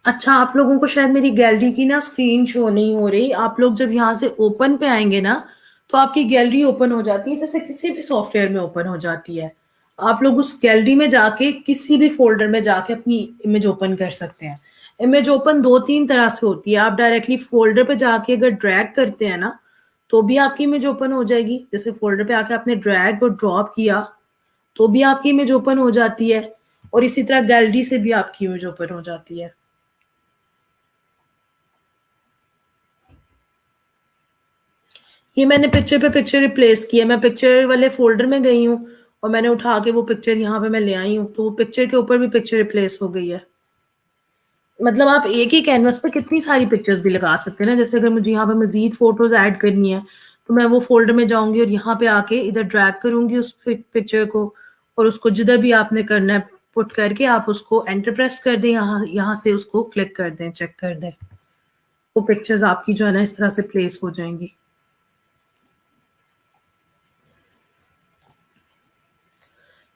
S1: अच्छा, आप लोगों को शायद मेरी गैलरी की ना स्क्रीन शो नहीं हो रही। आप लोग जब यहाँ से ओपन पे आएंगे ना तो आपकी गैलरी ओपन हो जाती है जैसे किसी भी सॉफ्टवेयर में ओपन हो जाती है। आप लोग उस गैलरी में जाके किसी भी फोल्डर में जाके अपनी इमेज ओपन कर सकते हैं। इमेज ओपन दो तीन तरह से होती है। आप डायरेक्टली फोल्डर पे जाके अगर ड्रैग करते हैं ना तो भी आपकी इमेज ओपन हो जाएगी। जैसे फ़ोल्डर पे आके आपने ड्रैग और ड्रॉप किया, तो भी आपकी इमेज ओपन हो जाती है, और इसी तरह गैलरी से भी आपकी इमेज ओपन हो जाती है। ये मैंने पिक्चर पे पिक्चर रिप्लेस किया, मैं पिक्चर वाले फ़ोल्डर में गई हूँ और मैंने उठा के वो पिक्चर यहाँ पे मैं ले आई हूँ, तो वो पिक्चर के ऊपर भी पिक्चर रिप्लेस हो गई है। मतलब आप एक ही कैनवस पे कितनी सारी पिक्चर्स भी लगा सकते हैं ना। जैसे अगर मुझे यहाँ पे मज़ीद फ़ोटोज़ ऐड करनी है, तो मैं वो फ़ोल्डर में जाऊँगी और यहाँ पे आके इधर ड्रैग करूँगी उस पिक्चर को, और उसको जिधर भी आपने करना है पुट करके आप उसको एंटर प्रेस कर दें, यहाँ से उसको क्लिक कर दें, चेक कर दें। वो पिक्चर्स आपकी जो है ना इस तरह से प्लेस हो जाएँगी।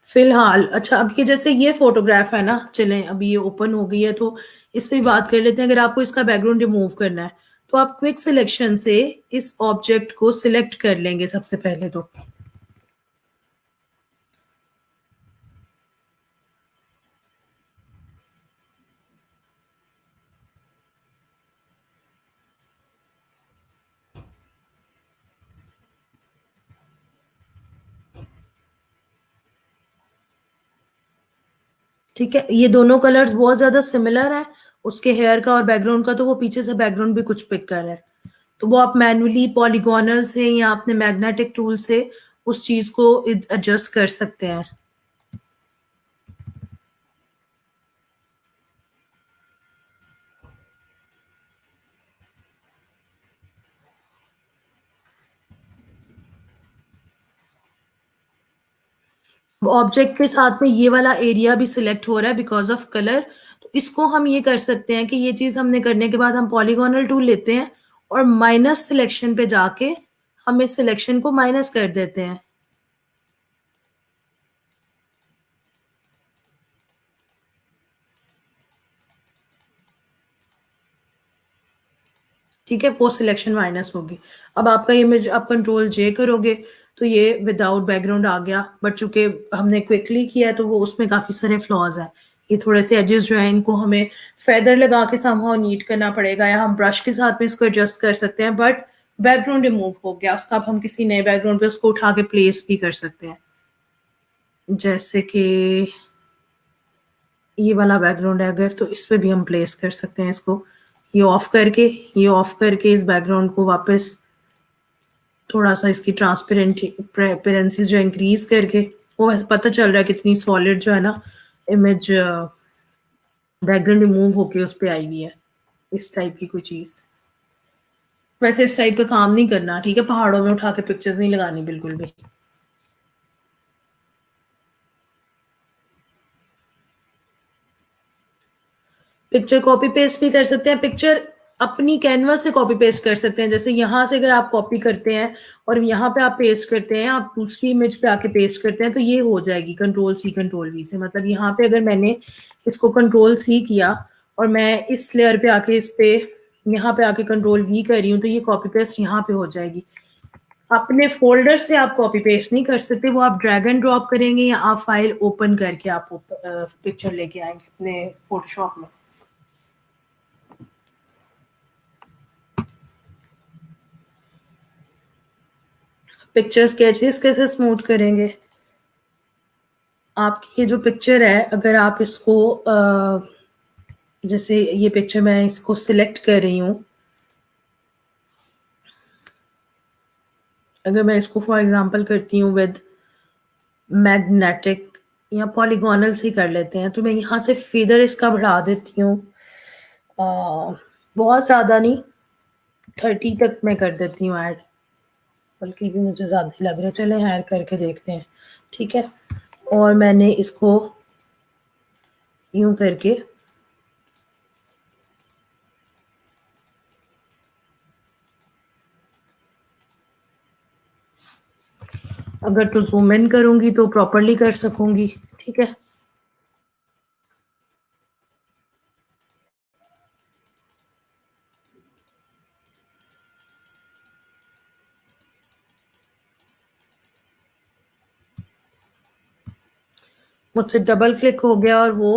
S1: फिलहाल अच्छा, अब ये जैसे ये फ़ोटोग्राफ है ना, चलें अभी ये ओपन हो गई है तो इस पे बात कर लेते हैं। अगर आपको इसका बैकग्राउंड रिमूव करना है, तो आप क्विक सिलेक्शन से इस ऑब्जेक्ट को सिलेक्ट कर लेंगे सबसे पहले तो। ठीक है, ये दोनों कलर्स बहुत ज़्यादा सिमिलर हैं, उसके हेयर का और बैकग्राउंड का, तो वो पीछे से बैकग्राउंड भी कुछ पिक कर रहा है। तो वो आप मैन्युअली पॉलीगोनल से या अपने मैग्नेटिक टूल से उस चीज़ को एडजस्ट कर सकते हैं। ऑब्जेक्ट के साथ में ये वाला एरिया भी सिलेक्ट हो रहा है बिकॉज ऑफ कलर। तो इसको हम ये कर सकते हैं कि ये चीज हमने करने के बाद हम पॉलीगोनल टूल लेते हैं और माइनस सिलेक्शन पे जाके हम इस सिलेक्शन को माइनस कर देते हैं। ठीक है, वो सिलेक्शन माइनस होगी। अब आपका इमेज आप कंट्रोल जे करोगे तो ये विदाउट बैकग्राउंड आ गया, बट चूंकि हमने क्विकली किया है तो वो उसमें काफी सारे फ्लॉज हैं। ये थोड़े से एजेस जो है इनको हमें फेदर लगा के समहाउ नीट करना पड़ेगा, या हम ब्रश के साथ में इसको एडजस्ट कर सकते हैं। बट बैकग्राउंड रिमूव हो गया, उसका अब हम किसी नए बैकग्राउंड पे उसको उठा के प्लेस भी कर सकते हैं। जैसे कि ये वाला बैकग्राउंड है अगर, तो इस पे भी हम प्लेस कर सकते हैं इसको। ये ऑफ करके इस बैकग्राउंड को वापस थोड़ा सा इसकी ट्रांसपेरेंसी जो इंक्रीज करके, वो वैसे पता चल रहा है कितनी सॉलिड जो है ना इमेज बैकग्राउंड रिमूव होके उस पे आई हुई है। इस टाइप की कोई चीज, वैसे इस टाइप का काम नहीं करना, ठीक है। पहाड़ों में उठा के पिक्चर्स नहीं लगानी बिल्कुल भी। पिक्चर कॉपी पेस्ट भी कर सकते हैं, पिक्चर अपनी कैनवास से कॉपी पेस्ट कर सकते हैं। जैसे यहाँ से अगर आप कॉपी करते हैं और यहाँ पे आप पेस्ट करते हैं, आप दूसरी इमेज पे आके पेस्ट करते हैं, तो ये हो जाएगी कंट्रोल सी कंट्रोल वी से। मतलब यहाँ पे अगर मैंने इसको कंट्रोल सी किया और मैं इस लेयर पे आके इस पे यहाँ पे आके कंट्रोल वी कर रही हूँ, तो ये कॉपी पेस्ट यहाँ पे हो जाएगी। अपने फोल्डर से आप कॉपी पेस्ट नहीं कर सकते, वो आप ड्रैग एंड ड्रॉप करेंगे या आप फाइल ओपन करके आप पिक्चर लेके आएंगे अपने फोटोशॉप में। पिक्चर स्केचेस कैसे स्मूथ करेंगे? आपकी ये जो पिक्चर है, अगर आप इसको जैसे ये पिक्चर मैं इसको सिलेक्ट कर रही हूँ, अगर मैं इसको फॉर एग्जांपल करती हूँ विद मैग्नेटिक या पॉलीगोनल से कर लेते हैं, तो मैं यहाँ से फेदर इसका बढ़ा देती हूँ, बहुत ज़्यादा नहीं, 30 तक मैं कर देती हूँ ऐड, बल्कि भी मुझे ज़्यादा ही लग रहा है। चलें ऐड करके देखते हैं, ठीक है। और मैंने इसको यूं करके अगर तो जूम इन करूंगी तो प्रॉपरली कर सकूंगी, ठीक है। मुझसे डबल क्लिक हो गया और वो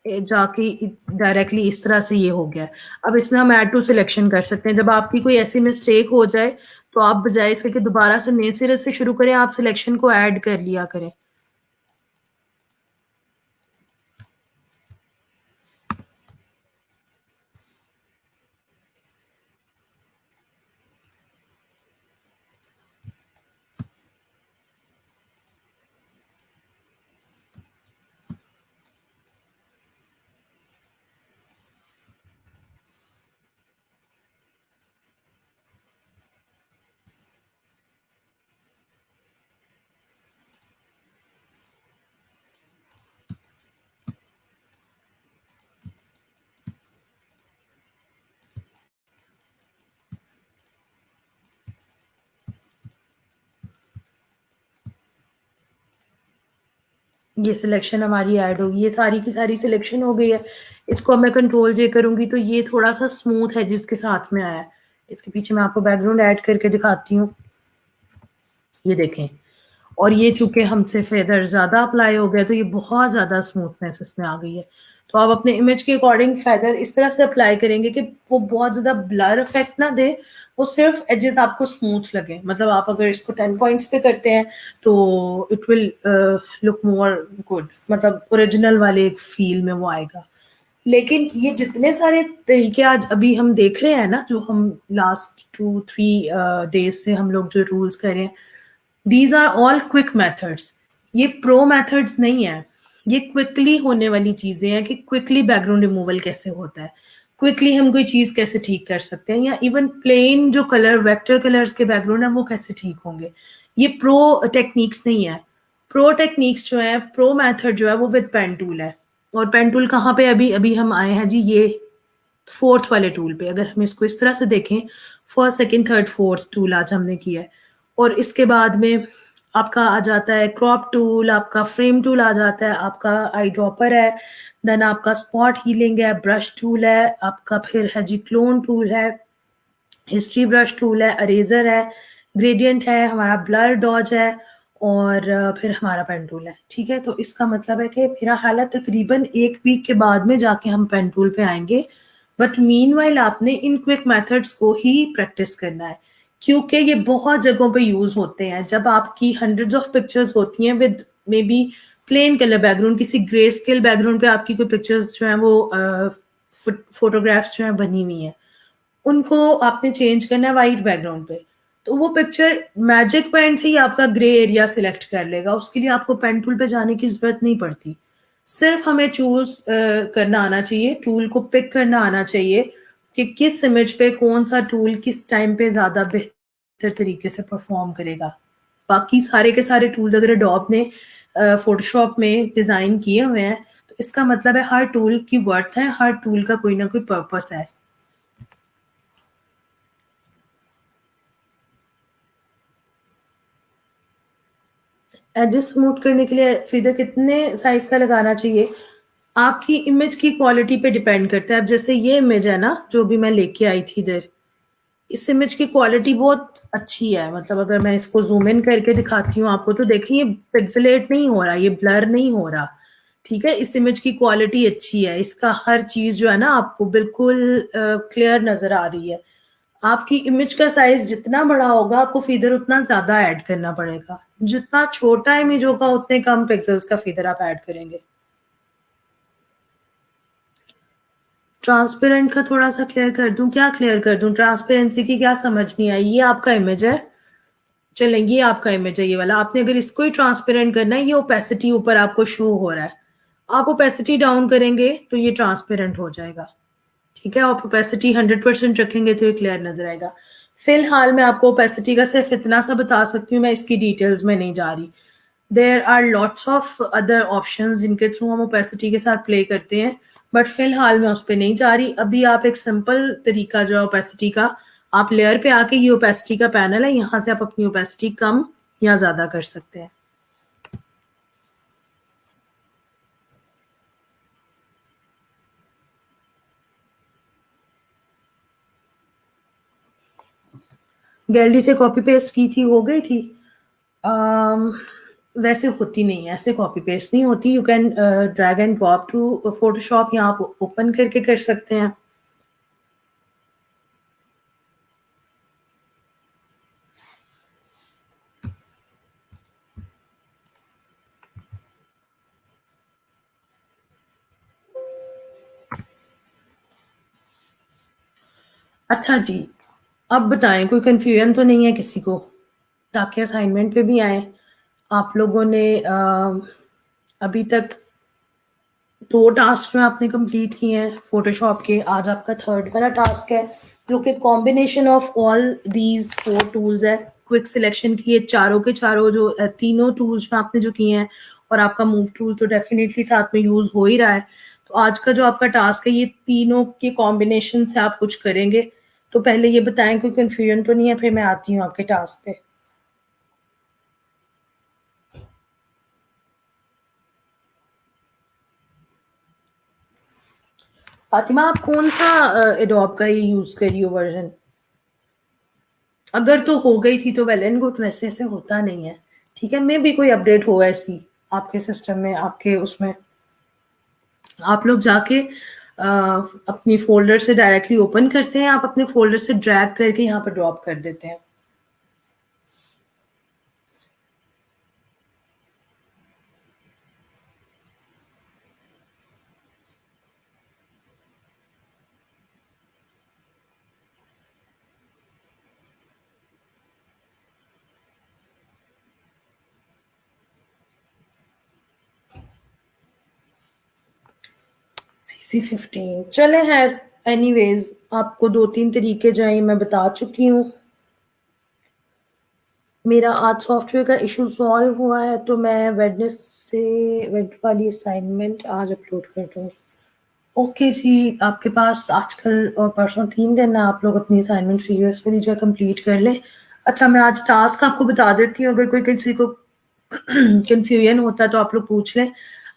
S1: जाके डायरेक्टली इस तरह से ये हो गया। अब इसमें हम ऐड टू सिलेक्शन कर सकते हैं। जब आपकी कोई ऐसी मिस्टेक हो जाए तो आप बजाय इसके कि दोबारा से नए सिरे से शुरू करें, आप सिलेक्शन को ऐड कर लिया करें। ये सिलेक्शन हमारी ऐड होगी, ये सारी की सारी सिलेक्शन हो गई है। इसको अब मैं कंट्रोल जे करूंगी तो ये थोड़ा सा स्मूथ है जिसके साथ में आया है। इसके पीछे मैं आपको बैकग्राउंड ऐड करके दिखाती हूँ, ये देखें। और ये चूंकि हमसे फेदर ज्यादा अप्लाई हो गया तो ये बहुत ज्यादा स्मूथनेस इसमें आ गई है। तो आप अपने इमेज के अकॉर्डिंग फेदर इस तरह से अप्लाई करेंगे कि वो बहुत ज्यादा ब्लर इफेक्ट ना दे, वो सिर्फ एजेस आपको स्मूथ लगे। मतलब आप अगर इसको 10 पॉइंट्स पे करते हैं तो it will look more good, मतलब ओरिजिनल वाले एक फील में वो आएगा। लेकिन ये जितने सारे तरीके आज अभी हम देख रहे हैं ना, जो हम लास्ट 2-3 डेज से हम लोग जो रूल्स कर रहे हैं, these are all quick methods. ये प्रो मेथड्स नहीं है, ये क्विकली होने वाली चीजें हैं कि क्विकली बैकग्राउंड रिमूवल कैसे होता है, क्विकली हम कोई चीज कैसे ठीक कर सकते हैं, या इवन प्लेन जो कलर वेक्टर कलर्स के बैकग्राउंड है वो कैसे ठीक होंगे। ये प्रो टेक्निक्स नहीं है। प्रो टेक्निक्स जो है, प्रो मेथड जो है वो विद पेन टूल है। और पेन टूल कहाँ पे अभी अभी हम आए हैं जी, ये फोर्थ वाले टूल पे। अगर हम इसको इस तरह से देखें, first second third fourth tool आज हमने किया है। और इसके बाद में आपका आ जाता है क्रॉप टूल, आपका फ्रेम टूल आ जाता है, आपका आई ड्रॉपर है, देन आपका स्पॉट हीलिंग है, ब्रश टूल है, आपका फिर है जी क्लोन टूल है, हिस्ट्री ब्रश टूल है, अरेजर है, ग्रेडियंट है, हमारा ब्लर डॉज है, और फिर हमारा पेन टूल है। ठीक है, तो इसका मतलब है कि मेरा ख्याल है तकरीबन 1 वीक के बाद में जाके हम पेन टूल पे आएंगे। बट मीनवाइल आपने इन क्विक मेथड्स को ही प्रैक्टिस करना है, क्योंकि ये बहुत जगहों पे यूज होते हैं। जब आपकी हंड्रेड्स ऑफ पिक्चर्स होती हैं with may be plain colour background, किसी ग्रे स्केल बैकग्राउंड पे आपकी कोई पिक्चर्स जो है वो फोटोग्राफ्स जो है बनी हुई हैं, उनको आपने चेंज करना है वाइट बैकग्राउंड पे, तो वो पिक्चर मैजिक पॉइंट से ही आपका ग्रे एरिया सिलेक्ट कर लेगा। उसके लिए आपको पेन टूल पे जाने की जरूरत नहीं पड़ती। सिर्फ हमें चूज करना आना चाहिए, टूल को पिक करना आना चाहिए कि किस इमेज पे कौन सा टूल किस टाइम पे ज्यादा बेहतर तरीके से परफॉर्म करेगा। बाकी सारे के सारे टूल्स अगर एडोब ने फोटोशॉप में डिजाइन किए हुए हैं तो इसका मतलब है हर टूल की वर्थ है, हर टूल का कोई ना कोई पर्पस है। एडजस्ट स्मूथ करने के लिए फिगर कितने साइज का लगाना चाहिए, आपकी इमेज की क्वालिटी पे डिपेंड करता है। अब जैसे ये इमेज है ना जो भी मैं लेके आई थी इधर, इस इमेज की क्वालिटी बहुत अच्छी है। मतलब अगर मैं इसको जूम इन करके दिखाती हूँ आपको तो देखिए ये पिक्सेलेट नहीं हो रहा, ये ब्लर नहीं हो रहा। ठीक है, इस इमेज की क्वालिटी अच्छी है, इसका हर चीज जो है ना आपको बिल्कुल क्लियर नजर आ रही है। आपकी इमेज का साइज जितना बड़ा होगा आपको फीदर उतना ज्यादा ऐड करना पड़ेगा, जितना छोटा इमेज होगा उतने कम पिक्सल्स का फीदर आप ऐड करेंगे। ट्रांसपेरेंट का थोड़ा सा क्लियर कर दूं, क्या क्लियर कर दूं, ट्रांसपेरेंसी की क्या समझ नहीं आई। ये आपका इमेज है, चलें ये आपका इमेज है ये वाला, आपने अगर इसको ही ट्रांसपेरेंट करना है, ये ओपेसिटी ऊपर आपको शो हो रहा है, आप ओपेसिटी डाउन करेंगे तो ये ट्रांसपेरेंट हो जाएगा। ठीक है, आप ओपेसिटी 100% रखेंगे तो ये क्लियर नजर आएगा। फिलहाल मैं आपको ओपेसिटी का सिर्फ इतना सा बता सकती हूँ, मैं इसकी डिटेल्स में नहीं जा रही। There are lots of other options जिनके थ्रू हम ओपेसिटी के साथ प्ले करते हैं, बट फिलहाल मैं उस पर नहीं जा रही। अभी आप एक सिंपल तरीका जो है ओपेसिटी का, आप लेयर पे आके, ये ओपेसिटी का पैनल है, यहाँ से आप अपनी ओपेसिटी कम या ज्यादा कर सकते हैं। गैलरी से कॉपी पेस्ट की थी, हो गई थी। um, वैसे होती नहीं है, ऐसे कॉपी पेस्ट नहीं होती। You can drag and drop to Photoshop, यहाँ आप ओपन करके कर सकते हैं। अच्छा जी, अब बताएँ कोई कन्फ्यूजन तो नहीं है किसी को? ताकि असाइनमेंट पे भी आएँ। आप लोगों ने अभी तक 2 टास्क जो आपने कंप्लीट किए हैं फ़ोटोशॉप के, आज आपका 3rd वाला टास्क है, जो कि combination of all these 4 tools है। क्विक सिलेक्शन की ये चारों के चारों जो तीनों टूल्स में आपने जो किए हैं और आपका मूव टूल तो डेफ़िनिटली साथ में यूज़ हो ही रहा है। तो आज का जो आपका टास्क है, ये तीनों के कॉम्बिनेशन से आप कुछ करेंगे। तो पहले ये बताएँ कोई कन्फ्यूजन तो नहीं है, फिर मैं आती हूँ आपके टास्क पे। फ़ातिमा आप कौन-सा एडोब का ये यूज़ कर रही हो वर्ज़न? अगर तो हो गई थी तो वेल एंड गुड, वैसे ऐसे होता नहीं है। ठीक है, मे बी कोई अपडेट हो ऐसी आपके सिस्टम में, आपके उसमें। आप लोग जाके अपनी फ़ोल्डर से डायरेक्टली ओपन करते हैं, आप अपने फ़ोल्डर से ड्रैग करके यहाँ पे ड्रॉप कर देते हैं। CC15 चले खैर, एनीवेज़ आपको 2-3 तरीके जो हैं ये मैं बता चुकी हूँ। मेरा आज सॉफ्टवेयर का इश्यू सॉल्व हुआ है, तो मैं वेड वाली असाइनमेंट आज अपलोड कर दूँगी। ओके जी, आपके पास आजकल और परसों 3 दिन है, आप लोग अपनी असाइनमेंट प्रीवियस वाली जो है कंप्लीट कर लें। अच्छा, मैं आज टास्क आपको बता देती हूँ, अगर कोई किसी को कन्फ्यूजन होता है तो आप लोग पूछ लें।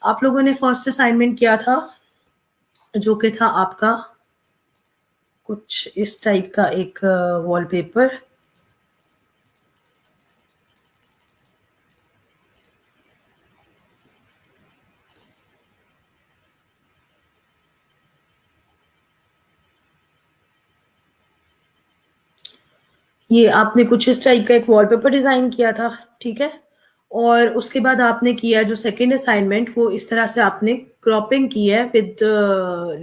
S1: आप लोगों ने फर्स्ट असाइनमेंट किया था, जो कि था आपका कुछ इस टाइप का एक वॉलपेपर। ये आपने कुछ इस टाइप का एक वॉलपेपर डिज़ाइन किया था, ठीक है? और उसके बाद आपने किया जो सेकंड असाइनमेंट, वो इस तरह से आपने क्रॉपिंग की है विद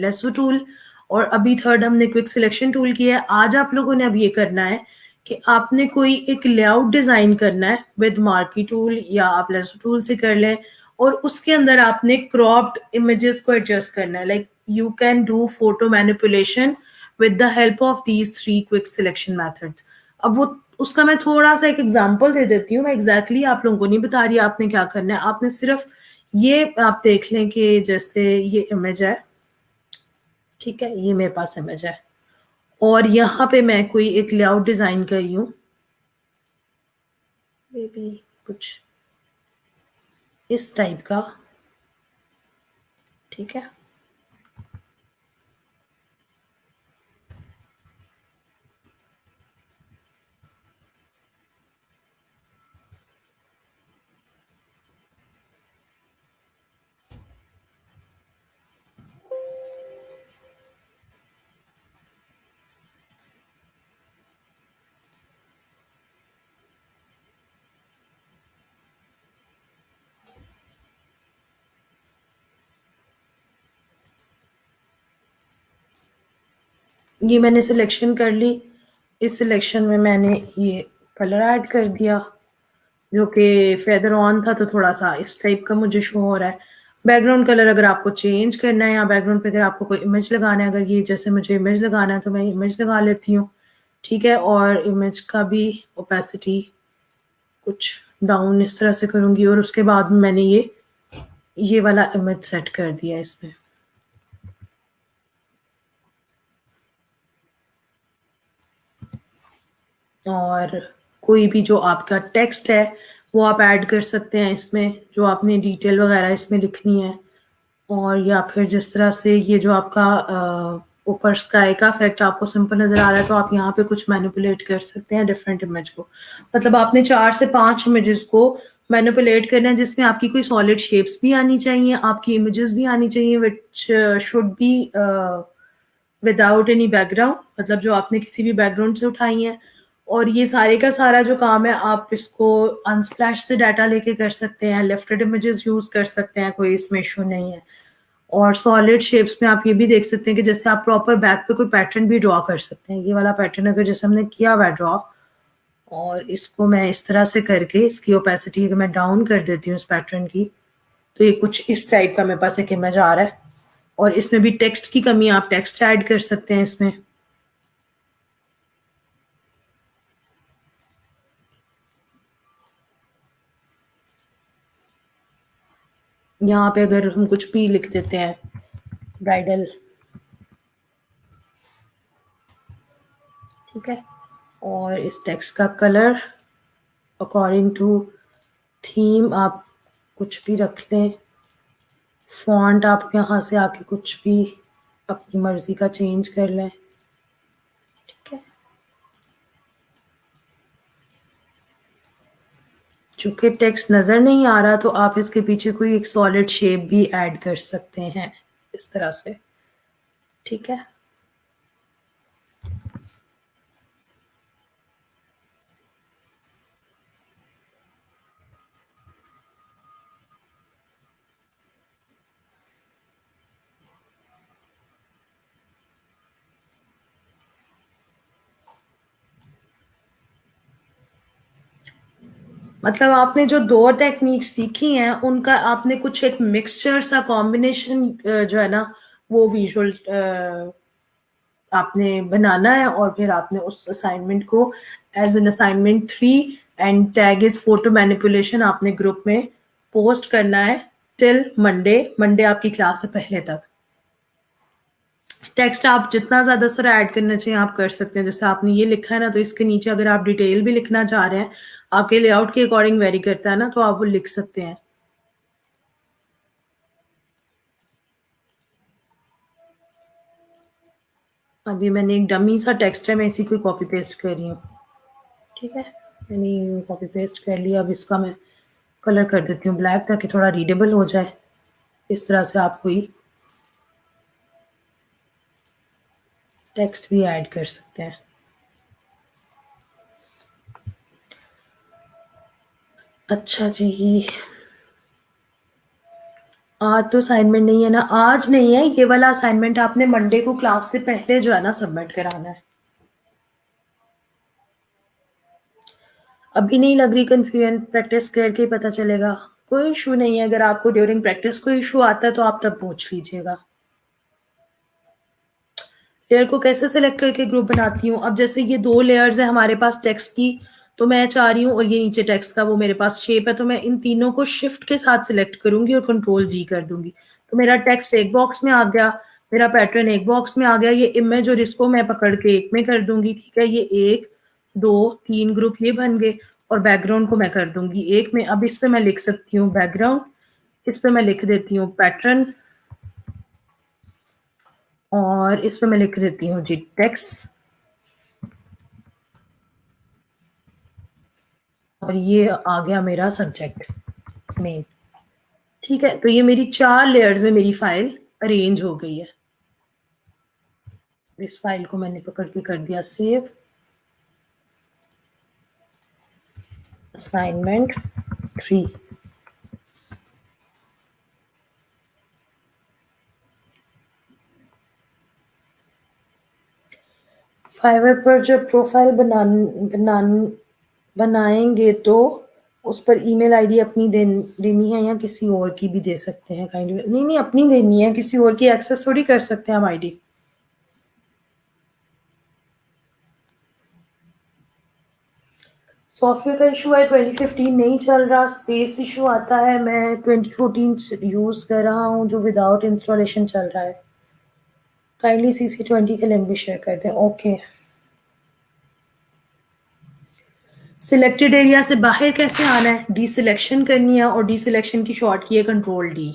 S1: लेसो टूल, और अभी थर्ड हमने क्विक सिलेक्शन टूल किया है। आज आप लोगों ने अब ये करना है कि आपने कोई एक लेआउट डिज़ाइन करना है विद मार्की टूल, या आप लेसो टूल से कर लें, और उसके अंदर आपने क्रॉप्ड इमेजेस को एडजस्ट करना है। Like you can do photo manipulation with the help of these 3 quick selection methods. अब वो उसका मैं थोड़ा-सा एक एग्ज़ाम्पल दे देती हूँ, मैं एग्ज़ैक्टली आप लोगों को नहीं बता रही आपने क्या करना है, आपने सिर्फ़ ये आप देख लें कि जैसे ये इमेज है, ठीक है? ये मेरे पास इमेज है और यहाँ पे मैं कोई एक लेआउट डिज़ाइन कर रही हूँ, मेबी कुछ इस टाइप का, ठीक है? ये मैंने सिलेक्शन कर ली, इस सिलेक्शन में मैंने ये कलर ऐड कर दिया, जो कि फेदर ऑन था तो थोड़ा-सा इस टाइप का मुझे शो हो रहा है। बैकग्राउंड कलर अगर आपको चेंज करना है या बैकग्राउंड पे अगर आपको कोई इमेज लगाना है, अगर ये जैसे मुझे इमेज लगाना है तो मैं इमेज लगा लेती हूँ, ठीक है? और इमेज का भी ओपेसिटी कुछ डाउन इस तरह से करूँगी और उसके बाद मैंने ये वाला इमेज सेट कर दिया इसमें। और कोई भी जो आपका टेक्स्ट है, वो आप ऐड कर सकते हैं इसमें, जो आपने डिटेल वगैरह इसमें लिखनी है। और या फिर जिस तरह से ये जो आपका ऊपर स्काई का इफ़ेक्ट आपको सिंपल नज़र आ रहा है, तो आप यहाँ पे कुछ मैनिपुलेट कर सकते हैं डिफरेंट इमेज को। मतलब आपने 4 से 5 इमेजेस को मैनिपुलेट करना है, जिसमें आपकी कोई सॉलिड शेप्स भी आनी चाहिए, आपकी इमेजेस भी आनी चाहिए, which should be without any background, मतलब जो आपने किसी भी बैकग्राउंड से उठाई हैं। और ये सारे का सारा जो काम है, आप इसको अनस्प्लैश से डाटा लेके कर सकते हैं, लिफ्टेड इमेजेस यूज़ कर सकते हैं, कोई इसमें इश्यू नहीं है। और सॉलिड शेप्स में आप ये भी देख सकते हैं कि जैसे आप प्रॉपर बैक पे कोई पैटर्न भी ड्रॉ कर सकते हैं। ये वाला पैटर्न अगर जैसे हमने किया हुआ है ड्रॉ, और इसको मैं इस तरह से करके इसकी ओपेसिटी अगर मैं डाउन कर देती हूँ इस पैटर्न की, तो ये कुछ इस टाइप का मेरे पास एक इमेज आ रहा है। और इसमें भी टेक्स्ट की कमी, आप टेक्स्ट ऐड कर सकते हैं इसमें। यहाँ पे अगर हम कुछ भी लिख देते हैं, ब्राइडल, ठीक है, और इस टेक्स्ट का कलर अकॉर्डिंग टू थीम आप कुछ भी रख लें। फॉन्ट आप यहाँ से आके कुछ भी अपनी मर्जी का चेंज कर लें, ठीक है। चूंकि टेक्स्ट नजर नहीं आ रहा तो आप इसके पीछे कोई एक सॉलिड शेप भी ऐड कर सकते हैं इस तरह से, ठीक है। मतलब आपने जो 2 टेक्निक सीखी हैं उनका आपने कुछ एक मिक्सचर सा कॉम्बिनेशन जो है ना वो विजुअल आपने बनाना है, और फिर आपने उस असाइनमेंट को as an assignment 3 and tag is photo manipulation आपने ग्रुप में पोस्ट करना है टिल मंडे आपकी क्लास से पहले तक। टेक्स्ट आप जितना ज़्यादा सारा ऐड करना चाहिए आप कर सकते हैं। जैसे आपने ये लिखा है ना, तो इसके नीचे अगर आप डिटेल भी लिखना चाह रहे हैं, आपके लेआउट के अकॉर्डिंग वेरी करता है ना, तो आप वो लिख सकते हैं। अभी मैंने एक डमी सा टेक्स्ट है, मैं इसी को कॉपी पेस्ट कर रही हूँ, ठीक है। मैंने कॉपी पेस्ट कर लिया। अब इसका मैं कलर कर देती हूँ ब्लैक, ताकि थोड़ा रीडेबल हो जाए। इस तरह से आप कोई टेक्स्ट भी ऐड कर सकते हैं। अच्छा जी, आज तो असाइनमेंट नहीं है ना, आज नहीं है ये वाला असाइनमेंट, आपने मंडे को क्लास से पहले जो है ना सबमिट कराना है। अभी नहीं लग रही कंफ्यूजन, प्रैक्टिस करके ही पता चलेगा। कोई इशू नहीं है, अगर आपको ड्यूरिंग प्रैक्टिस कोई इशू आता है तो आप तब पूछ लीजिएगा। लेयर को कैसे सिलेक्ट करके ग्रुप बनाती हूँ, अब जैसे ये 2 लेयर्स है हमारे पास टेक्स्ट की, तो मैं चाह रही हूँ, और ये नीचे टेक्स्ट का वो मेरे पास शेप है, तो मैं इन तीनों को शिफ्ट के साथ सिलेक्ट करूंगी और कंट्रोल G कर दूंगी। तो मेरा टेक्स्ट एक बॉक्स में आ गया, मेरा पैटर्न एक बॉक्स में आ गया, ये इमेज और इसको मैं पकड़ के एक में कर दूंगी, ठीक है। ये 1 2 3 ग्रुप ये बन गए, और बैकग्राउंड को मैं कर दूंगी एक में। अब इस पे मैं लिख सकती हूँ बैकग्राउंड, इस पे मैं लिख देती हूँ पैटर्न, और इस पे मैं लिख देती हूँ जी टेक्स्ट, और ये आ गया मेरा सब्जेक्ट मेन, ठीक है। तो ये मेरी 4 लेयर्स में मेरी फाइल अरेंज हो गई है। इस फाइल को मैंने पकड़ के कर दिया सेव। असाइनमेंट 3, फाइवर पर जब प्रोफाइल बनाएंगे तो उस पर ईमेल आईडी अपनी देनी है, या किसी और की भी दे सकते हैं काइंडली? नहीं नहीं, अपनी देनी है, किसी और की एक्सेस थोड़ी कर सकते हैं हम आईडी। सॉफ्टवेयर का इशू है, 2015 नहीं चल रहा, स्पेस इशू आता है। मैं 2014 यूज कर रहा हूँ जो विदाउट इंस्टॉलेशन चल रहा है। काइंडली CC20 का लिंक भी शेयर कर दें। ओके, सिलेक्टेड एरिया से बाहर कैसे आना है, डी सिलेक्शन करनी है, और डी सिलेक्शन की शॉर्ट की है कंट्रोल D।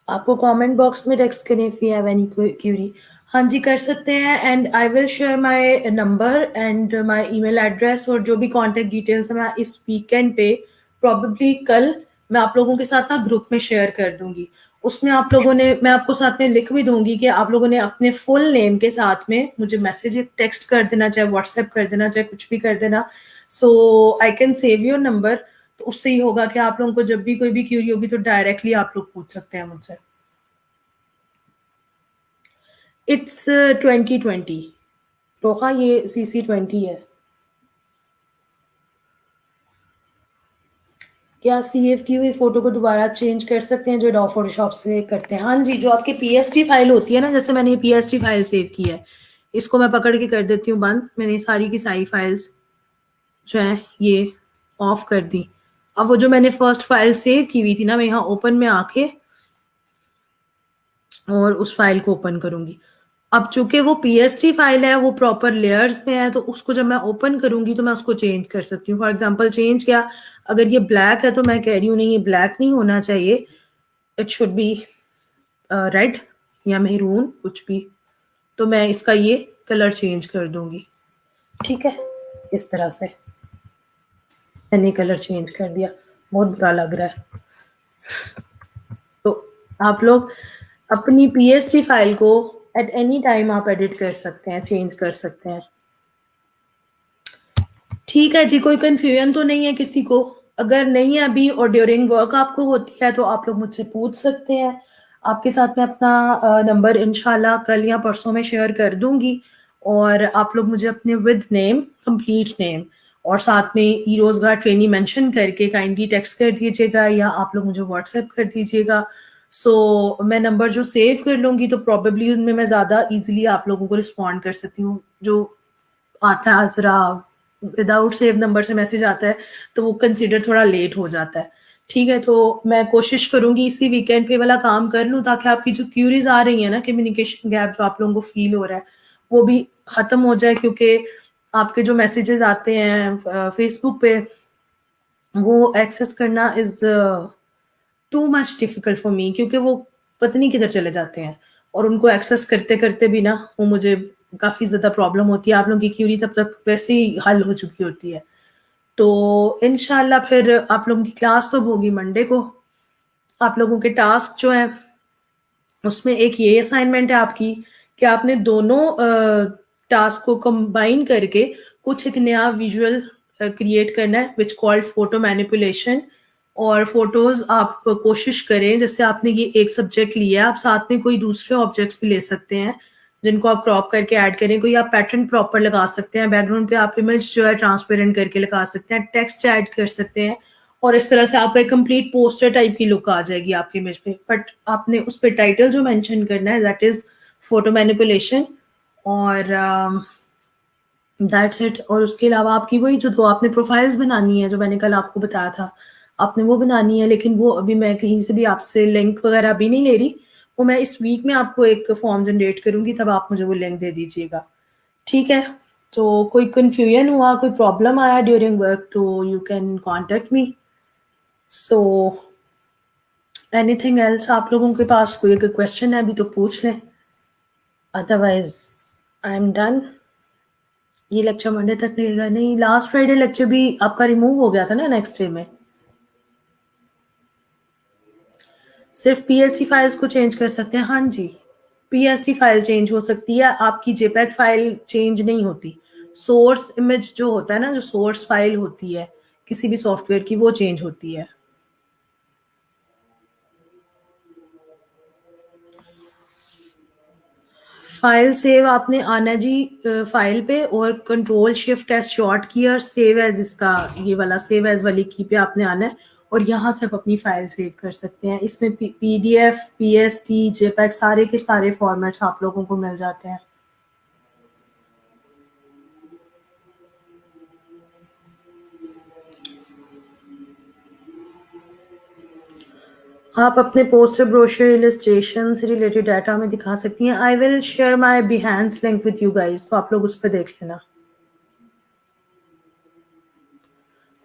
S1: आपको कमेंट बॉक्स में टेक्स्ट करें if you have any query. हाँ जी, कर सकते हैं। And I will share my number and my email address, और जो भी कांटेक्ट डिटेल्स है मैं इस वीकेंड पे प्रॉब्ली कल मैं आप लोगों के साथ ना ग्रुप में शेयर कर दूंगी। उसमें आप लोगों ने, मैं आपको साथ में लिख भी दूंगी कि आप लोगों ने अपने फुल नेम के साथ में मुझे मैसेज टेक्स्ट कर देना, चाहे व्हाट्सएप कर देना, चाहे कुछ भी कर देना, so I can save your number. तो उससे ही होगा कि आप लोगों को जब भी कोई भी क्यूरी होगी तो डायरेक्टली आप लोग पूछ सकते हैं मुझसे। इट्स 2020 रोहा, ये CC20 है। क्या CF की हुई फोटो को दोबारा चेंज कर सकते हैं जो डॉ फोटोशॉप से करते हैं? हाँ जी, जो आपकी PST फाइल होती है ना, जैसे मैंने ये PST फाइल सेव की है, इसको मैं पकड़ के कर देती हूँ बंद। मैंने सारी की सारी फाइल्स जो है ये ऑफ कर दी। अब वो जो मैंने फर्स्ट फाइल सेव की हुई थी ना, मैं यहाँ ओपन में आके और उस फाइल को ओपन करूंगी। अब चूंकि वो PST फाइल है, वो प्रॉपर लेयर्स में है, तो उसको जब मैं ओपन करूंगी तो मैं उसको चेंज कर सकती हूँ। फॉर एग्जांपल चेंज क्या, अगर ये ब्लैक है तो मैं कह रही हूँ नहीं, ये ब्लैक नहीं होना चाहिए, इट शुड बी रेड या मेहरून कुछ भी। तो मैं इसका ये कलर चेंज कर दूंगी, ठीक है, इस तरह से मैंने कलर चेंज कर दिया। बहुत बुरा लग रहा है। तो आप लोग अपनी PST फाइल को एट एनी टाइम आप एडिट कर सकते हैं, चेंज कर सकते हैं। ठीक है जी, कोई कंफ्यूजन तो नहीं है किसी को? अगर नहीं है अभी और ड्यूरिंग वर्क आपको होती है तो आप लोग मुझसे पूछ सकते हैं। आपके साथ मैं अपना नंबर इंशाल्लाह कल या परसों में शेयर कर दूंगी, और आप लोग मुझे अपने विद नेम, कंप्लीट नेम और साथ में ई रोजगार ट्रेनी मेंशन करके काइंडली टेक्स्ट कर दीजिएगा, या आप लोग मुझे व्हाट्सएप कर दीजिएगा। मैं नंबर जो सेव कर लूंगी तो प्रॉबेबली उनमें मैं ज़्यादा इजीली आप लोगों को रिस्पॉन्ड कर सकती हूँ। जो आता है जरा विदाउट सेव नंबर से मैसेज आता है तो वो कंसिडर थोड़ा लेट हो जाता है। ठीक है, तो मैं कोशिश करूंगी इसी वीकेंड पे वाला काम कर लूँ, ताकि आपकी जो क्यूरीज आ रही है ना, कम्युनिकेशन गैप जो आप लोगों को फील हो रहा है, वो भी खत्म हो जाए। क्योंकि आपके जो मैसेजेस आते हैं फेसबुक पे, वो एक्सेस करना is too much difficult for me, क्योंकि वो पता नहीं किधर चले जाते हैं, और उनको एक्सेस करते करते भी ना वो मुझे काफ़ी ज़्यादा प्रॉब्लम होती है। आप लोगों की क्यूरी तब तक वैसे ही हल हो चुकी होती है। तो इंशाल्लाह फिर आप लोगों की क्लास तो होगी मंडे को। आप लोगों के टास्क जो हैं उसमें एक ये असाइनमेंट है आपकी कि आपने दोनों टास्क को कंबाइन करके कुछ एक नया विजुअल क्रिएट करना है, विच कॉल्ड फोटो मैनिपुलेशन। और फोटोज आप कोशिश करें, जैसे आपने ये एक सब्जेक्ट लिया है, आप साथ में कोई दूसरे ऑब्जेक्ट्स भी ले सकते हैं जिनको आप क्रॉप करके ऐड करें। कोई आप पैटर्न प्रॉपर लगा सकते हैं, बैकग्राउंड पे आप इमेज जो है ट्रांसपेरेंट करके लगा सकते हैं, टेक्स्ट ऐड कर सकते हैं, और इस तरह से आपका एक कंप्लीट पोस्टर टाइप की लुक आ जाएगी आपकी इमेज पे। बट आपने उस पर टाइटल जो मेंशन करना है दैट इज फोटो मैनिपुलेशन, और दैट्स इट। और उसके अलावा आपकी वही जो दो आपने प्रोफाइल्स बनानी है, जो मैंने कल आपको बताया था, आपने वो बनानी है। लेकिन वो अभी मैं कहीं से भी आपसे लिंक वगैरह अभी नहीं ले रही, वो मैं इस वीक में आपको एक फॉर्म जनरेट करूंगी, तब आप मुझे वो लिंक दे दीजिएगा, ठीक है? तो कोई कंफ्यूजन हुआ, कोई प्रॉब्लम आया ड्यूरिंग वर्क, तो you can contact me. So anything else, आप लोगों के पास कोई अगर क्वेश्चन है अभी तो पूछ लें, अदरवाइज आई एम डन। ये लेक्चर मंडे तक लगेगा? नहीं, लास्ट फ्राइडे लेक्चर भी आपका रिमूव हो गया था ना नेक्स्ट डे में। सिर्फ PST फाइल्स को चेंज कर सकते हैं? हाँ जी, PST फाइल चेंज हो सकती है, आपकी JPEG फाइल चेंज नहीं होती। सोर्स इमेज जो होता है ना, जो सोर्स फाइल होती है किसी भी सॉफ्टवेयर की, वो चेंज होती है। फाइल सेव आपने आना जी फाइल पे, और Ctrl+Shift+S शॉर्ट की और सेव एज, इसका ये वाला सेव एज वाली की पे आपने आना है, और यहाँ से आप अपनी फाइल सेव कर सकते हैं। इसमें PDF, PST, JPEG सारे के सारे फॉर्मेट्स आप लोगों को मिल जाते हैं। आप अपने पोस्टर, ब्रोशर, इलस्ट्रेशन से रिलेटेड डाटा में दिखा सकती हैं। I will share my बिहेंस link with you guys, तो आप लोग उस पर देख लेना।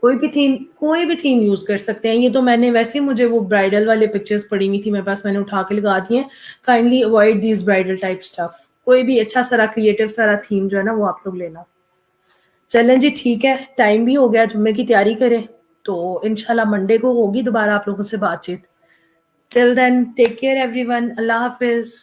S1: कोई भी थीम यूज कर सकते हैं। ये तो मैंने वैसे, मुझे वो ब्राइडल वाले पिक्चर्स पड़ी हुई थी मेरे पास, मैंने उठा के लगा दी हैं। Kindly avoid this bridal type stuff. कोई भी अच्छा सारा क्रिएटिव सारा थीम जो है ना, वो आप लोग लेना। चलें जी, ठीक है, टाइम भी हो गया, जुम्मे की तैयारी करें। तो इंशाल्लाह मंडे को होगी दोबारा आप लोगों से बातचीत। Till then take care everyone, अल्लाह हाफिज।